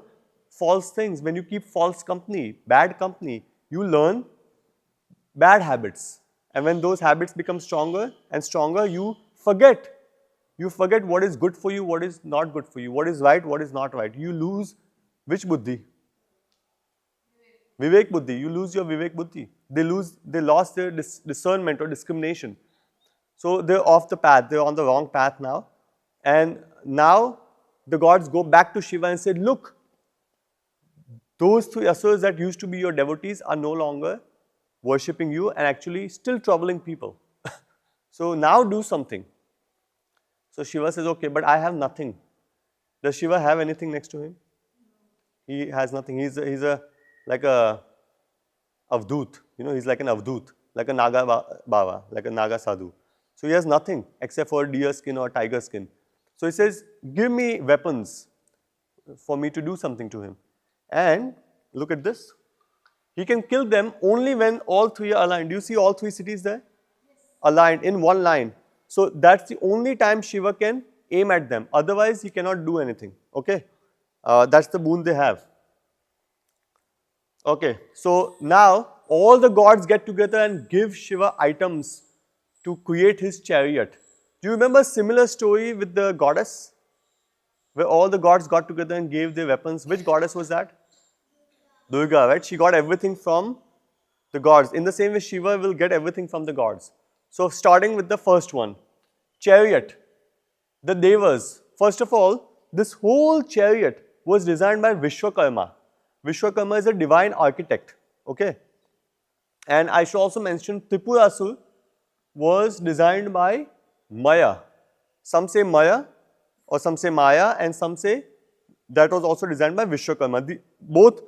false things, when you keep false company, bad company, you learn bad habits. And when those habits become stronger and stronger, you forget. You forget what is good for you, what is not good for you, what is right, what is not right. You lose which buddhi? Vivek buddhi. You lose your Vivek buddhi. They lost their discernment or discrimination. So they're off the path, they're on the wrong path now. And now the gods go back to Shiva and say, look, those three asuras that used to be your devotees are no longer worshipping you and actually still troubling people. So now do something. So Shiva says, okay, but I have nothing. Does Shiva have anything next to him? He has nothing. He's like a avdut. You know, he's like an avdut, like a Naga Baba, like a Naga Sadhu. So he has nothing except for deer skin or tiger skin. So he says, give me weapons for me to do something to him. And look at this. He can kill them only when all three are aligned. Do you see all three cities there? Yes. Aligned in one line. So that's the only time Shiva can aim at them. Otherwise, he cannot do anything. Okay? That's the boon they have. Okay. So now all the gods get together and give Shiva items to create his chariot. Do you remember a similar story with the goddess? Where all the gods got together and gave their weapons. Which goddess was that? Durga, right? She got everything from the gods. In the same way, Shiva will get everything from the gods. So starting with the first one, chariot, the Devas. First of all, this whole chariot was designed by Vishwakarma. Vishwakarma is a divine architect, okay? And I should also mention Tripurasura was designed by Maya. Some say Maya or some say Maya and some say that was also designed by Vishwakarma. Both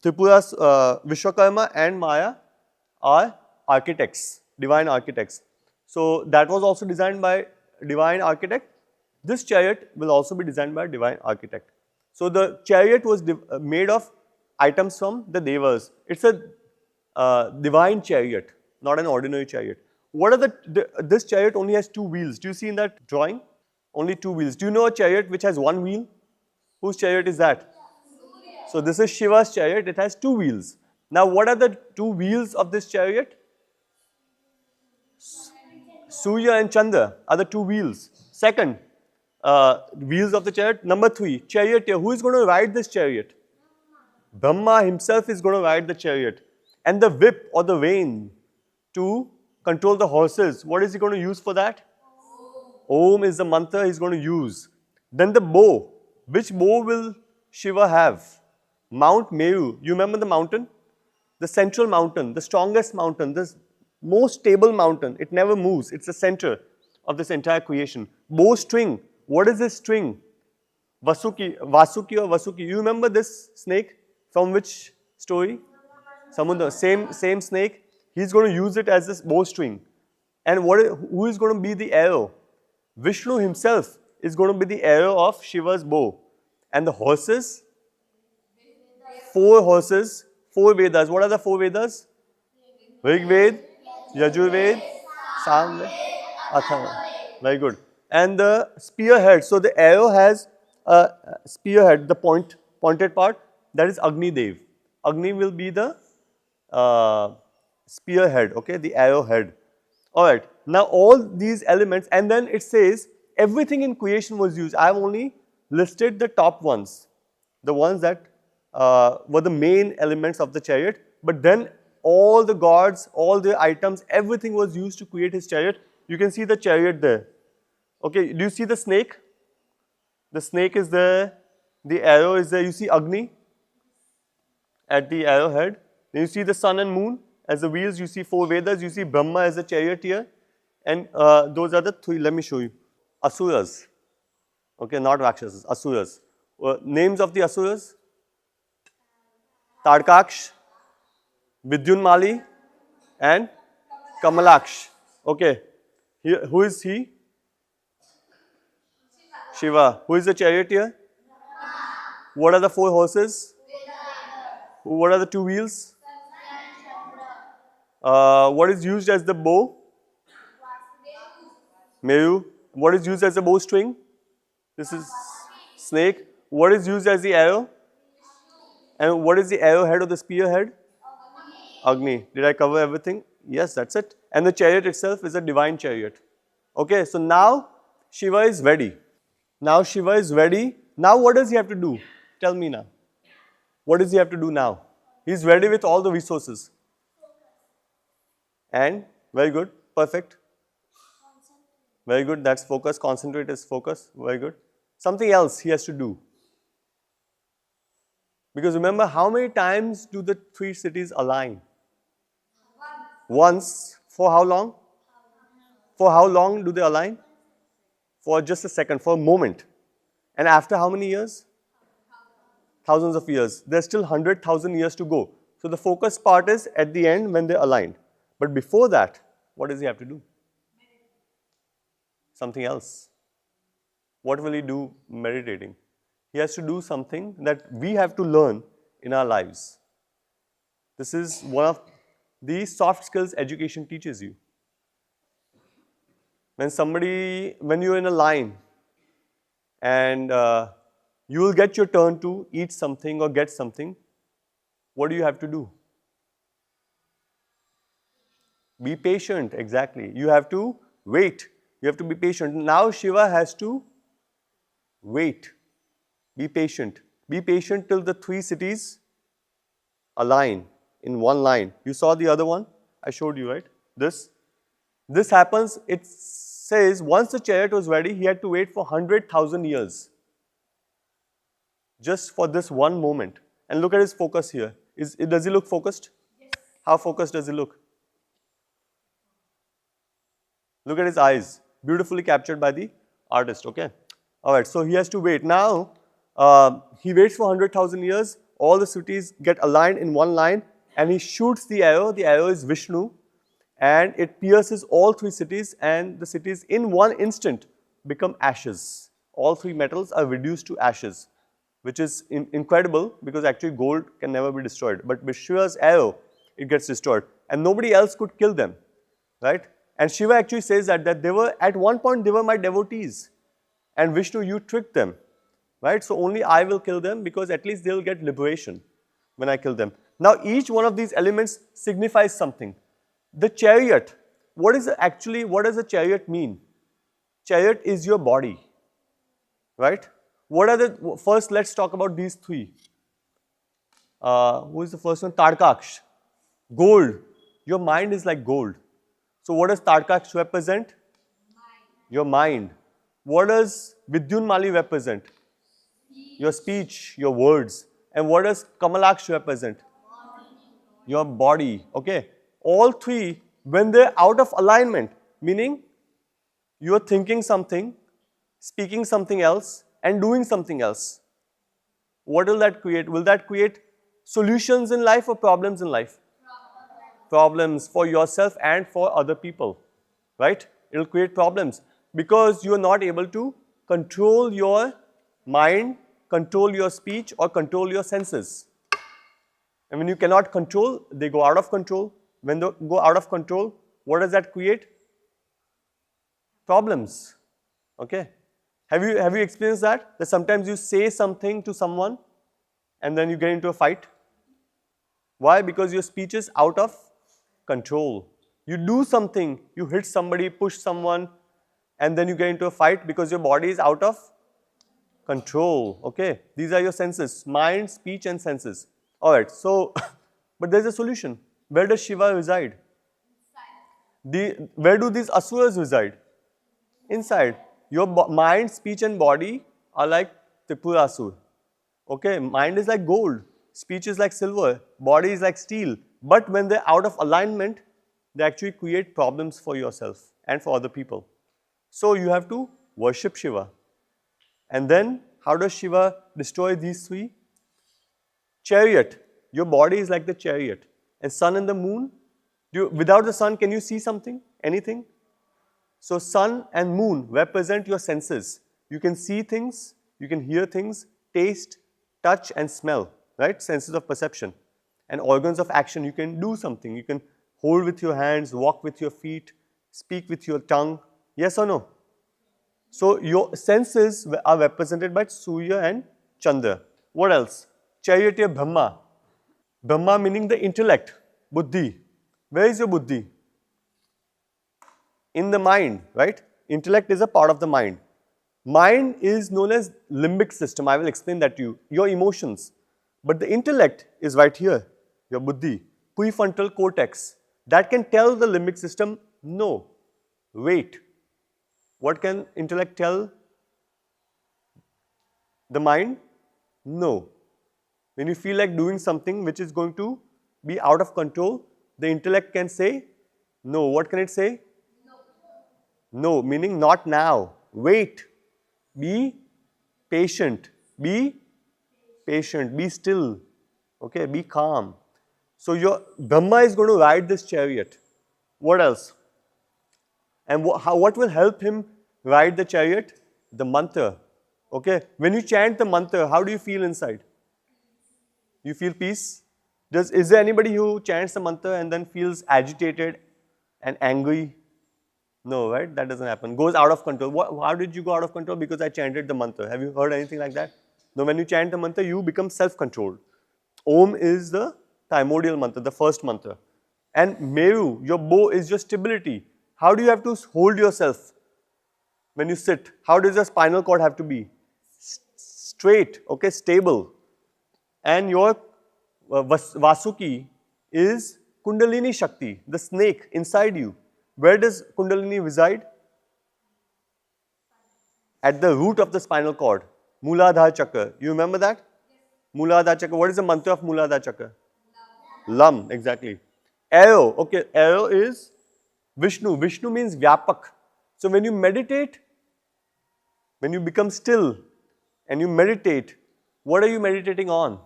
Vishwakarma and Maya are architects, divine architects. So that was also designed by divine architect. This chariot will also be designed by a divine architect. So the chariot was made of items from the Devas. It's a divine chariot, not an ordinary chariot. What are this chariot only has 2 wheels. Do you see in that drawing? Only 2 wheels. Do you know a chariot which has 1 wheel? Whose chariot is that? So this is Shiva's chariot. It has 2 wheels. Now what are the 2 wheels of this chariot? Surya and Chandra are the 2 wheels. Second, wheels of the chariot. Number 3, charioteer. Who is going to ride this chariot? Brahma himself is going to ride the chariot. And the whip or the rein to control the horses. What is he going to use for that? Om is the mantra he's going to use. Then the bow. Which bow will Shiva have? Mount Meru. You remember the mountain? The central mountain, the strongest mountain, the most stable mountain. It never moves. It's the center of this entire creation. Bow string. What is this string? Vasuki or Vasuki. You remember this snake? From which story? Samudra. Same snake. He's going to use it as this bowstring. And who is going to be the arrow? Vishnu himself is going to be the arrow of Shiva's bow. And the horses? 4 horses, 4 Vedas. What are the 4 Vedas? Rig Ved, Yajurved, Samved, Atharva. Very good. And the spearhead. So the arrow has a spearhead, the pointed part. That is Agni Dev. Agni will be the spearhead, okay, the arrowhead. Alright, now all these elements, and then it says everything in creation was used. I have only listed the top ones, the ones that were the main elements of the chariot, but then all the gods, all the items, everything was used to create his chariot. You can see the chariot there. Okay, do you see the snake? The snake is there, the arrow is there, you see Agni at the arrowhead. Then you see the sun and moon as the wheels, you see 4 Vedas, you see Brahma as the charioteer, and those are the 3, let me show you. Asuras, okay, not Rakshasas, Asuras. Names of the Asuras? Tadkaksh, Vidyunmali, and Kamalaksh. Okay, here, who is he? Shiva. Who is the charioteer? What are the 4 horses? What are the 2 wheels? What is used as the bow? Meru. What is used as the bowstring? This is snake. What is used as the arrow? And what is the arrowhead or the spearhead? Agni. Did I cover everything? Yes, that's it. And the chariot itself is a divine chariot. Okay, so now Shiva is ready. Now Shiva is ready. Now what does he have to do? Tell me now. What does he have to do now? He's ready with all the resources. And very good, perfect. Very good, that's focus. Concentrate is focus. Very good. Something else he has to do. Because remember, how many times do the 3 cities align? Once. For how long? For how long do they align? For just a second, for a moment. And after how many years? Thousands of years. There's still 100,000 years to go. So the focus part is at the end when they're aligned. But before that, what does he have to do? Something else. What will he do meditating? He has to do something that we have to learn in our lives. This is one of the soft skills education teaches you. When you're in a line and you will get your turn to eat something or get something, what do you have to do? Be patient, exactly. You have to wait. You have to be patient. Now Shiva has to wait. Be patient. Be patient till the 3 cities align in one line. You saw the other one? I showed you, right? This This happens, it says, once the chariot was ready, he had to wait for 100,000 years. Just for this one moment. And look at his focus here. Does he look focused? Yes. How focused does he look? Look at his eyes. Beautifully captured by the artist, okay? Alright, so he has to wait. Now, he waits for 100,000 years. All the cities get aligned in one line and he shoots the arrow. The arrow is Vishnu and it pierces all three cities and the cities in one instant become ashes. All three metals are reduced to ashes, which is incredible because actually gold can never be destroyed. But with Shiva's arrow, it gets destroyed and nobody else could kill them, right? And Shiva actually says that they were, at one point, they were my devotees. And Vishnu, you tricked them, right? So only I will kill them because at least they will get liberation when I kill them. Now each one of these elements signifies something. The chariot, what does a chariot mean? Chariot is your body, right? First let's talk about these three. Who is the first one? Tarkaksh. Gold. Your mind is like gold. So what does Tarkaksh represent? Mind. Your mind. What does Vidyunmali represent? Speech. Your speech, your words. And what does Kamalaksh represent? Body. Your body. Okay. All three, when they're out of alignment, meaning you are thinking something, speaking something else, and doing something else. What will that create? Will that create solutions in life or problems in life? Problems for yourself and for other people, right? It will create problems because you are not able to control your mind, control your speech or control your senses. And when you cannot control, they go out of control. When they go out of control, what does that create? Problems, okay? Have you experienced that? That sometimes you say something to someone and then you get into a fight? Why? Because your speech is out of control. You do something, you hit somebody, push someone, and then you get into a fight because your body is out of control, okay? These are your senses, mind, speech and senses. Alright, so, but there's a solution. Where does Shiva reside? Inside. Where do these asuras reside? Inside. Your mind, speech and body are like Tripurasura. Okay, mind is like gold, speech is like silver, body is like steel. But when they're out of alignment, they actually create problems for yourself and for other people. So you have to worship Shiva. And then, how does Shiva destroy these three? Chariot. Your body is like the chariot. And sun and the moon, without the sun, can you see something, anything? So sun and moon represent your senses. You can see things, you can hear things, taste, touch and smell, right? Senses of perception. And organs of action, you can do something. You can hold with your hands, walk with your feet, speak with your tongue. Yes or no? So your senses are represented by Surya and Chandra. What else? Charioteer Brahma. Brahma meaning the intellect, buddhi. Where is your buddhi? In the mind, right? Intellect is a part of the mind. Mind is known as limbic system. I will explain that to you. Your emotions. But the intellect is right here, your buddhi, prefrontal cortex. That can tell the limbic system, no, wait. What can intellect tell the mind? No. When you feel like doing something which is going to be out of control, the intellect can say no. What can it say? No. No, meaning not now. Wait. Be patient. Be patient. Be still. Okay, be calm. So your Brahma is going to ride this chariot. What else? And what will help him ride the chariot? The mantra. Okay, when you chant the mantra, how do you feel inside? You feel peace? Is there anybody who chants the mantra and then feels agitated and angry? No, right? That doesn't happen. Goes out of control. How did you go out of control? Because I chanted the mantra. Have you heard anything like that? No, when you chant the mantra, you become self-controlled. Om is the primordial mantra, the first mantra. And Meru, your bow, is your stability. How do you have to hold yourself when you sit? How does your spinal cord have to be? Straight, okay, stable. And your Vasuki is Kundalini Shakti, the snake inside you, Where does Kundalini reside? At the root of the spinal cord, Mooladhara Chakra. You remember that? Mooladhara Chakra. What is the mantra of Mooladhara Chakra? Lam, exactly. Arrow, okay, arrow is Vishnu. Vishnu means Vyapak. So when you meditate, when you become still and you meditate, what are you meditating on?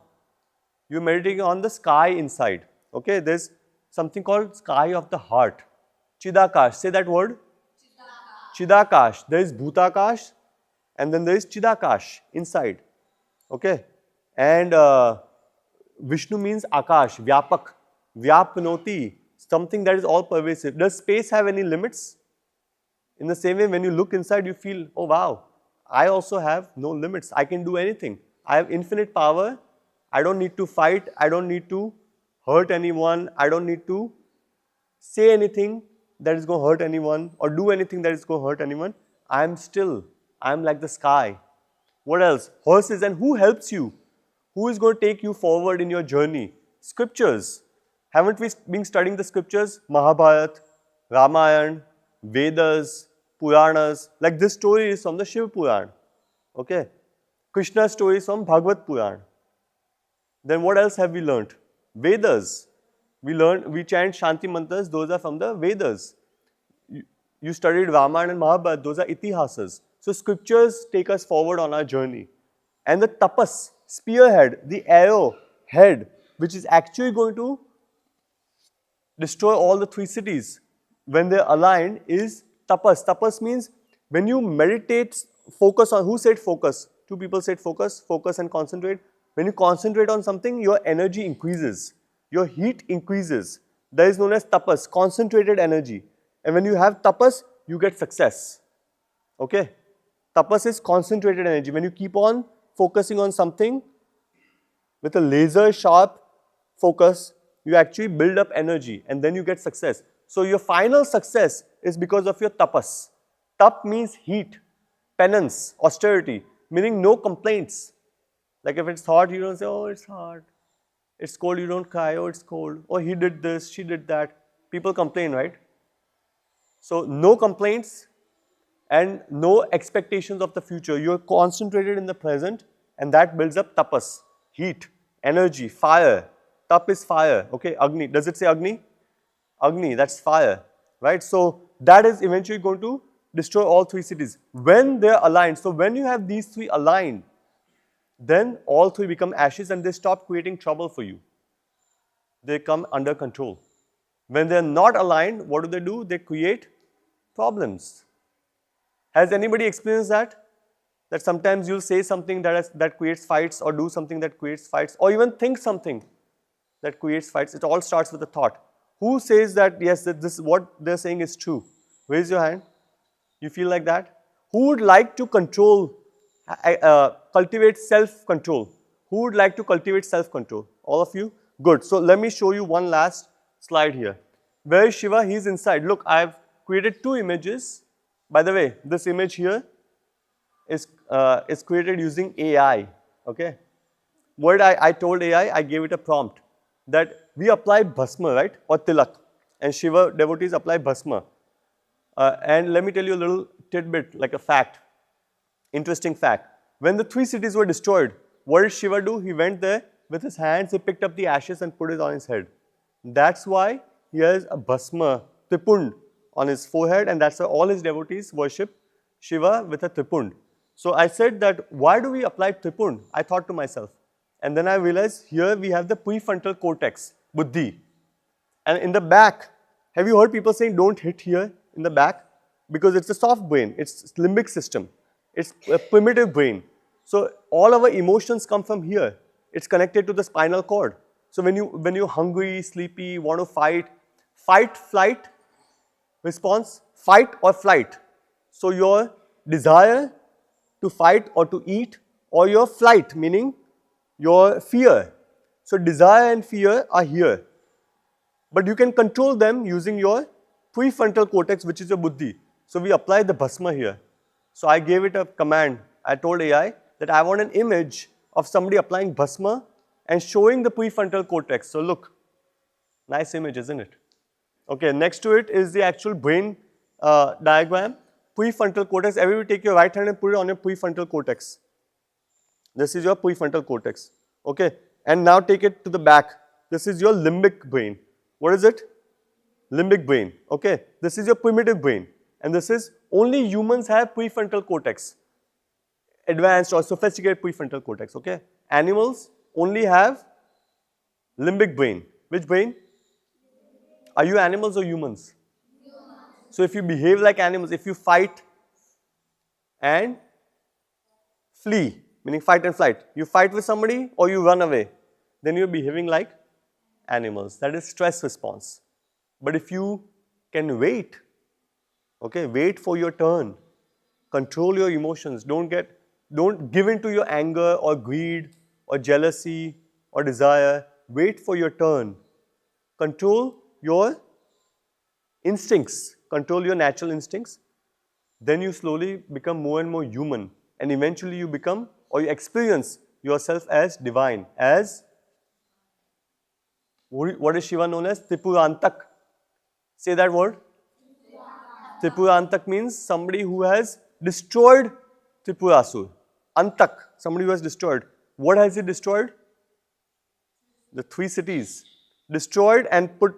You're meditating on the sky inside. Okay, there's something called sky of the heart. Chidakash, say that word. Chidakash. There is Bhutakash and then there is Chidakash inside. Okay, and Vishnu means Akash, Vyapak, Vyapnoti, something that is all pervasive. Does space have any limits? In the same way, when you look inside, you feel, oh wow, I also have no limits. I can do anything. I have infinite power. I don't need to fight. I don't need to hurt anyone. I don't need to say anything that is going to hurt anyone or do anything that is going to hurt anyone. I am still. I am like the sky. What else? Horses. And who helps you? Who is going to take you forward in your journey? Scriptures. Haven't we been studying the scriptures? Mahabharata, Ramayana, Vedas, Puranas. Like this story is from the Shiva Puran. Okay. Krishna's story is from Bhagavad Puran. Then what else have we learnt? Vedas. We chant Shanti mantras, those are from the Vedas. You studied Ramayana and Mahabharata, those are itihasas. So scriptures take us forward on our journey. And the tapas, spearhead, the arrow head, which is actually going to destroy all the three cities when they're aligned, is tapas. Tapas means when you meditate, focus on, who said focus? Two people said focus, focus and concentrate. When you concentrate on something, your energy increases, your heat increases. That is known as tapas, concentrated energy. And when you have tapas, you get success. Okay? Tapas is concentrated energy. When you keep on focusing on something with a laser sharp focus, you actually build up energy and then you get success. So your final success is because of your tapas. Tap means heat, penance, austerity, meaning no complaints. Like if it's hot, you don't say, oh, it's hot. It's cold, you don't cry, oh, it's cold. Oh, he did this, she did that. People complain, right? So no complaints and no expectations of the future. You are concentrated in the present and that builds up tapas, heat, energy, fire. Tap is fire, okay, Agni. Does it say Agni? Agni, that's fire, right? So that is eventually going to destroy all three cities. When they are aligned, so when you have these three aligned, then all three become ashes and they stop creating trouble for you. They come under control. When they are not aligned, what do? They create problems. Has anybody experienced that? That sometimes you'll say something that creates fights or do something that creates fights or even think something that creates fights. It all starts with a thought. Who says that, yes, that this what they're saying is true? Raise your hand. You feel like that? Who would like to cultivate self-control? Who would like to cultivate self-control? All of you? Good. So let me show you one last slide here. Where is Shiva? He's inside. Look, I've created two images. By the way, this image here is created using AI. Okay. What I told AI, I gave it a prompt that we apply bhasma, right, or tilak, and Shiva devotees apply bhasma. And let me tell you a little tidbit, like a fact, interesting fact. When the three cities were destroyed, what did Shiva do? He went there with his hands, he picked up the ashes and put it on his head. That's why he has a bhasma, tripund, on his forehead, and that's why all his devotees worship Shiva with a tripund. So I said that, why do we apply tripund? I thought to myself. And then I realized here we have the prefrontal cortex, buddhi. And in the back, have you heard people saying don't hit here in the back? Because it's a soft brain, it's limbic system, it's a primitive brain. So all our emotions come from here. It's connected to the spinal cord. So when you're hungry, sleepy, want to fight, flight, response, fight or flight. So your desire to fight or to eat, or your flight, meaning your fear. So desire and fear are here. But you can control them using your prefrontal cortex, which is your buddhi. So we apply the bhasma here. So I gave it a command. I told AI that I want an image of somebody applying bhasma and showing the prefrontal cortex. So look, nice image, isn't it? Okay, next to it is the actual brain diagram. Prefrontal cortex. Everybody take your right hand and put it on your prefrontal cortex. This is your prefrontal cortex. Okay, and now take it to the back. This is your limbic brain. What is it? Limbic brain. Okay, this is your primitive brain, and this is only humans have prefrontal cortex, advanced or sophisticated prefrontal cortex. Okay, animals only have limbic brain. Which brain? Are you animals or humans? So if you behave like animals, if you fight and flee, meaning fight and flight, you fight with somebody or you run away, then you're behaving like animals. That is stress response. But if you can wait, okay, wait for your turn, control your emotions, don't give in to your anger or greed or jealousy or desire, wait for your turn. Control your instincts, control your natural instincts, then you slowly become more and more human, and eventually you become or you experience yourself as divine, as what is Shiva known as? Tripurantak. Say that word. Tripurantak means somebody who has destroyed Tripurasura. Antak, somebody who has destroyed. What has he destroyed? The 3 cities. Destroyed and put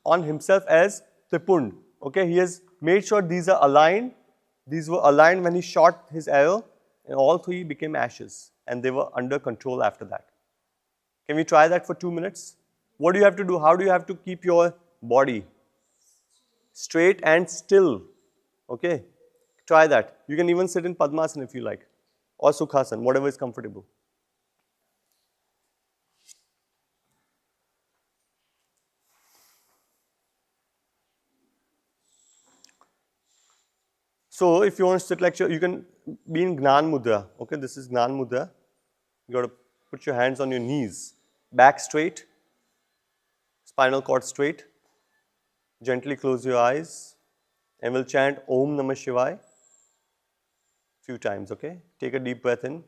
on himself as Tripund. Okay, he has made sure these are aligned. These were aligned when he shot his arrow, and all 3 became ashes, and they were under control after that. Can we try that for 2 minutes? What do you have to do? How do you have to keep your body straight and still? Okay, try that. You can even sit in Padmasana if you like, or Sukhasana, whatever is comfortable. So if you want to sit like you can be in Gnan Mudra. Okay, this is Gnan Mudra. You got to put your hands on your knees, back straight, spinal cord straight. Gently close your eyes, and we'll chant Om Namah Shivaya few times. Okay, take a deep breath in.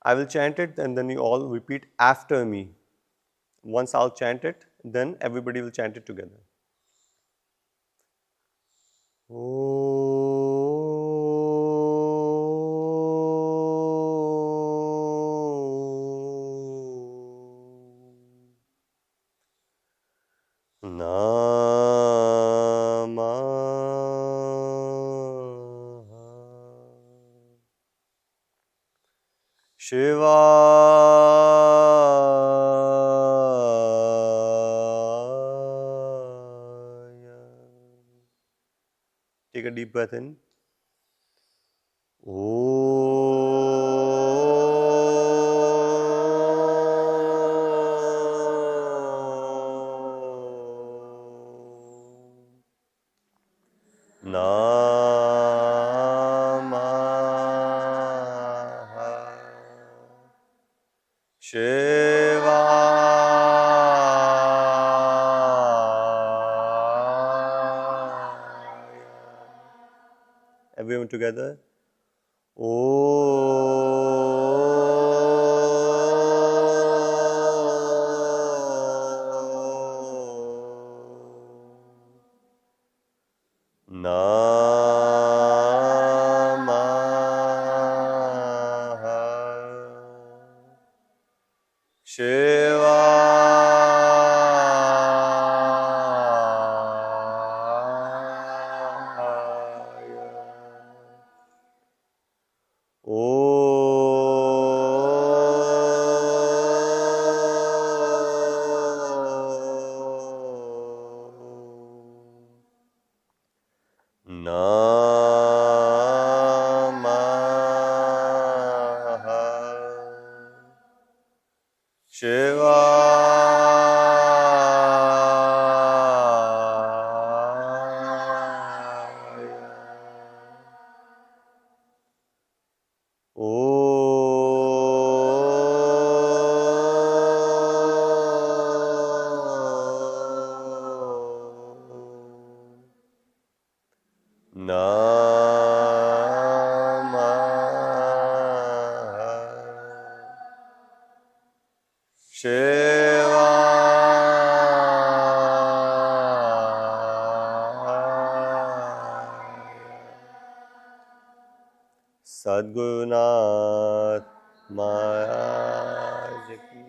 I will chant it, and then you all repeat after me. Once I'll chant it, then everybody will chant it together. Shivaya. Take a deep breath in. Namah Shivaya. Everyone together. Namah Shivaya. Namah Shivaya. Namah Shivaya. Sadgurunath Maharaj ki.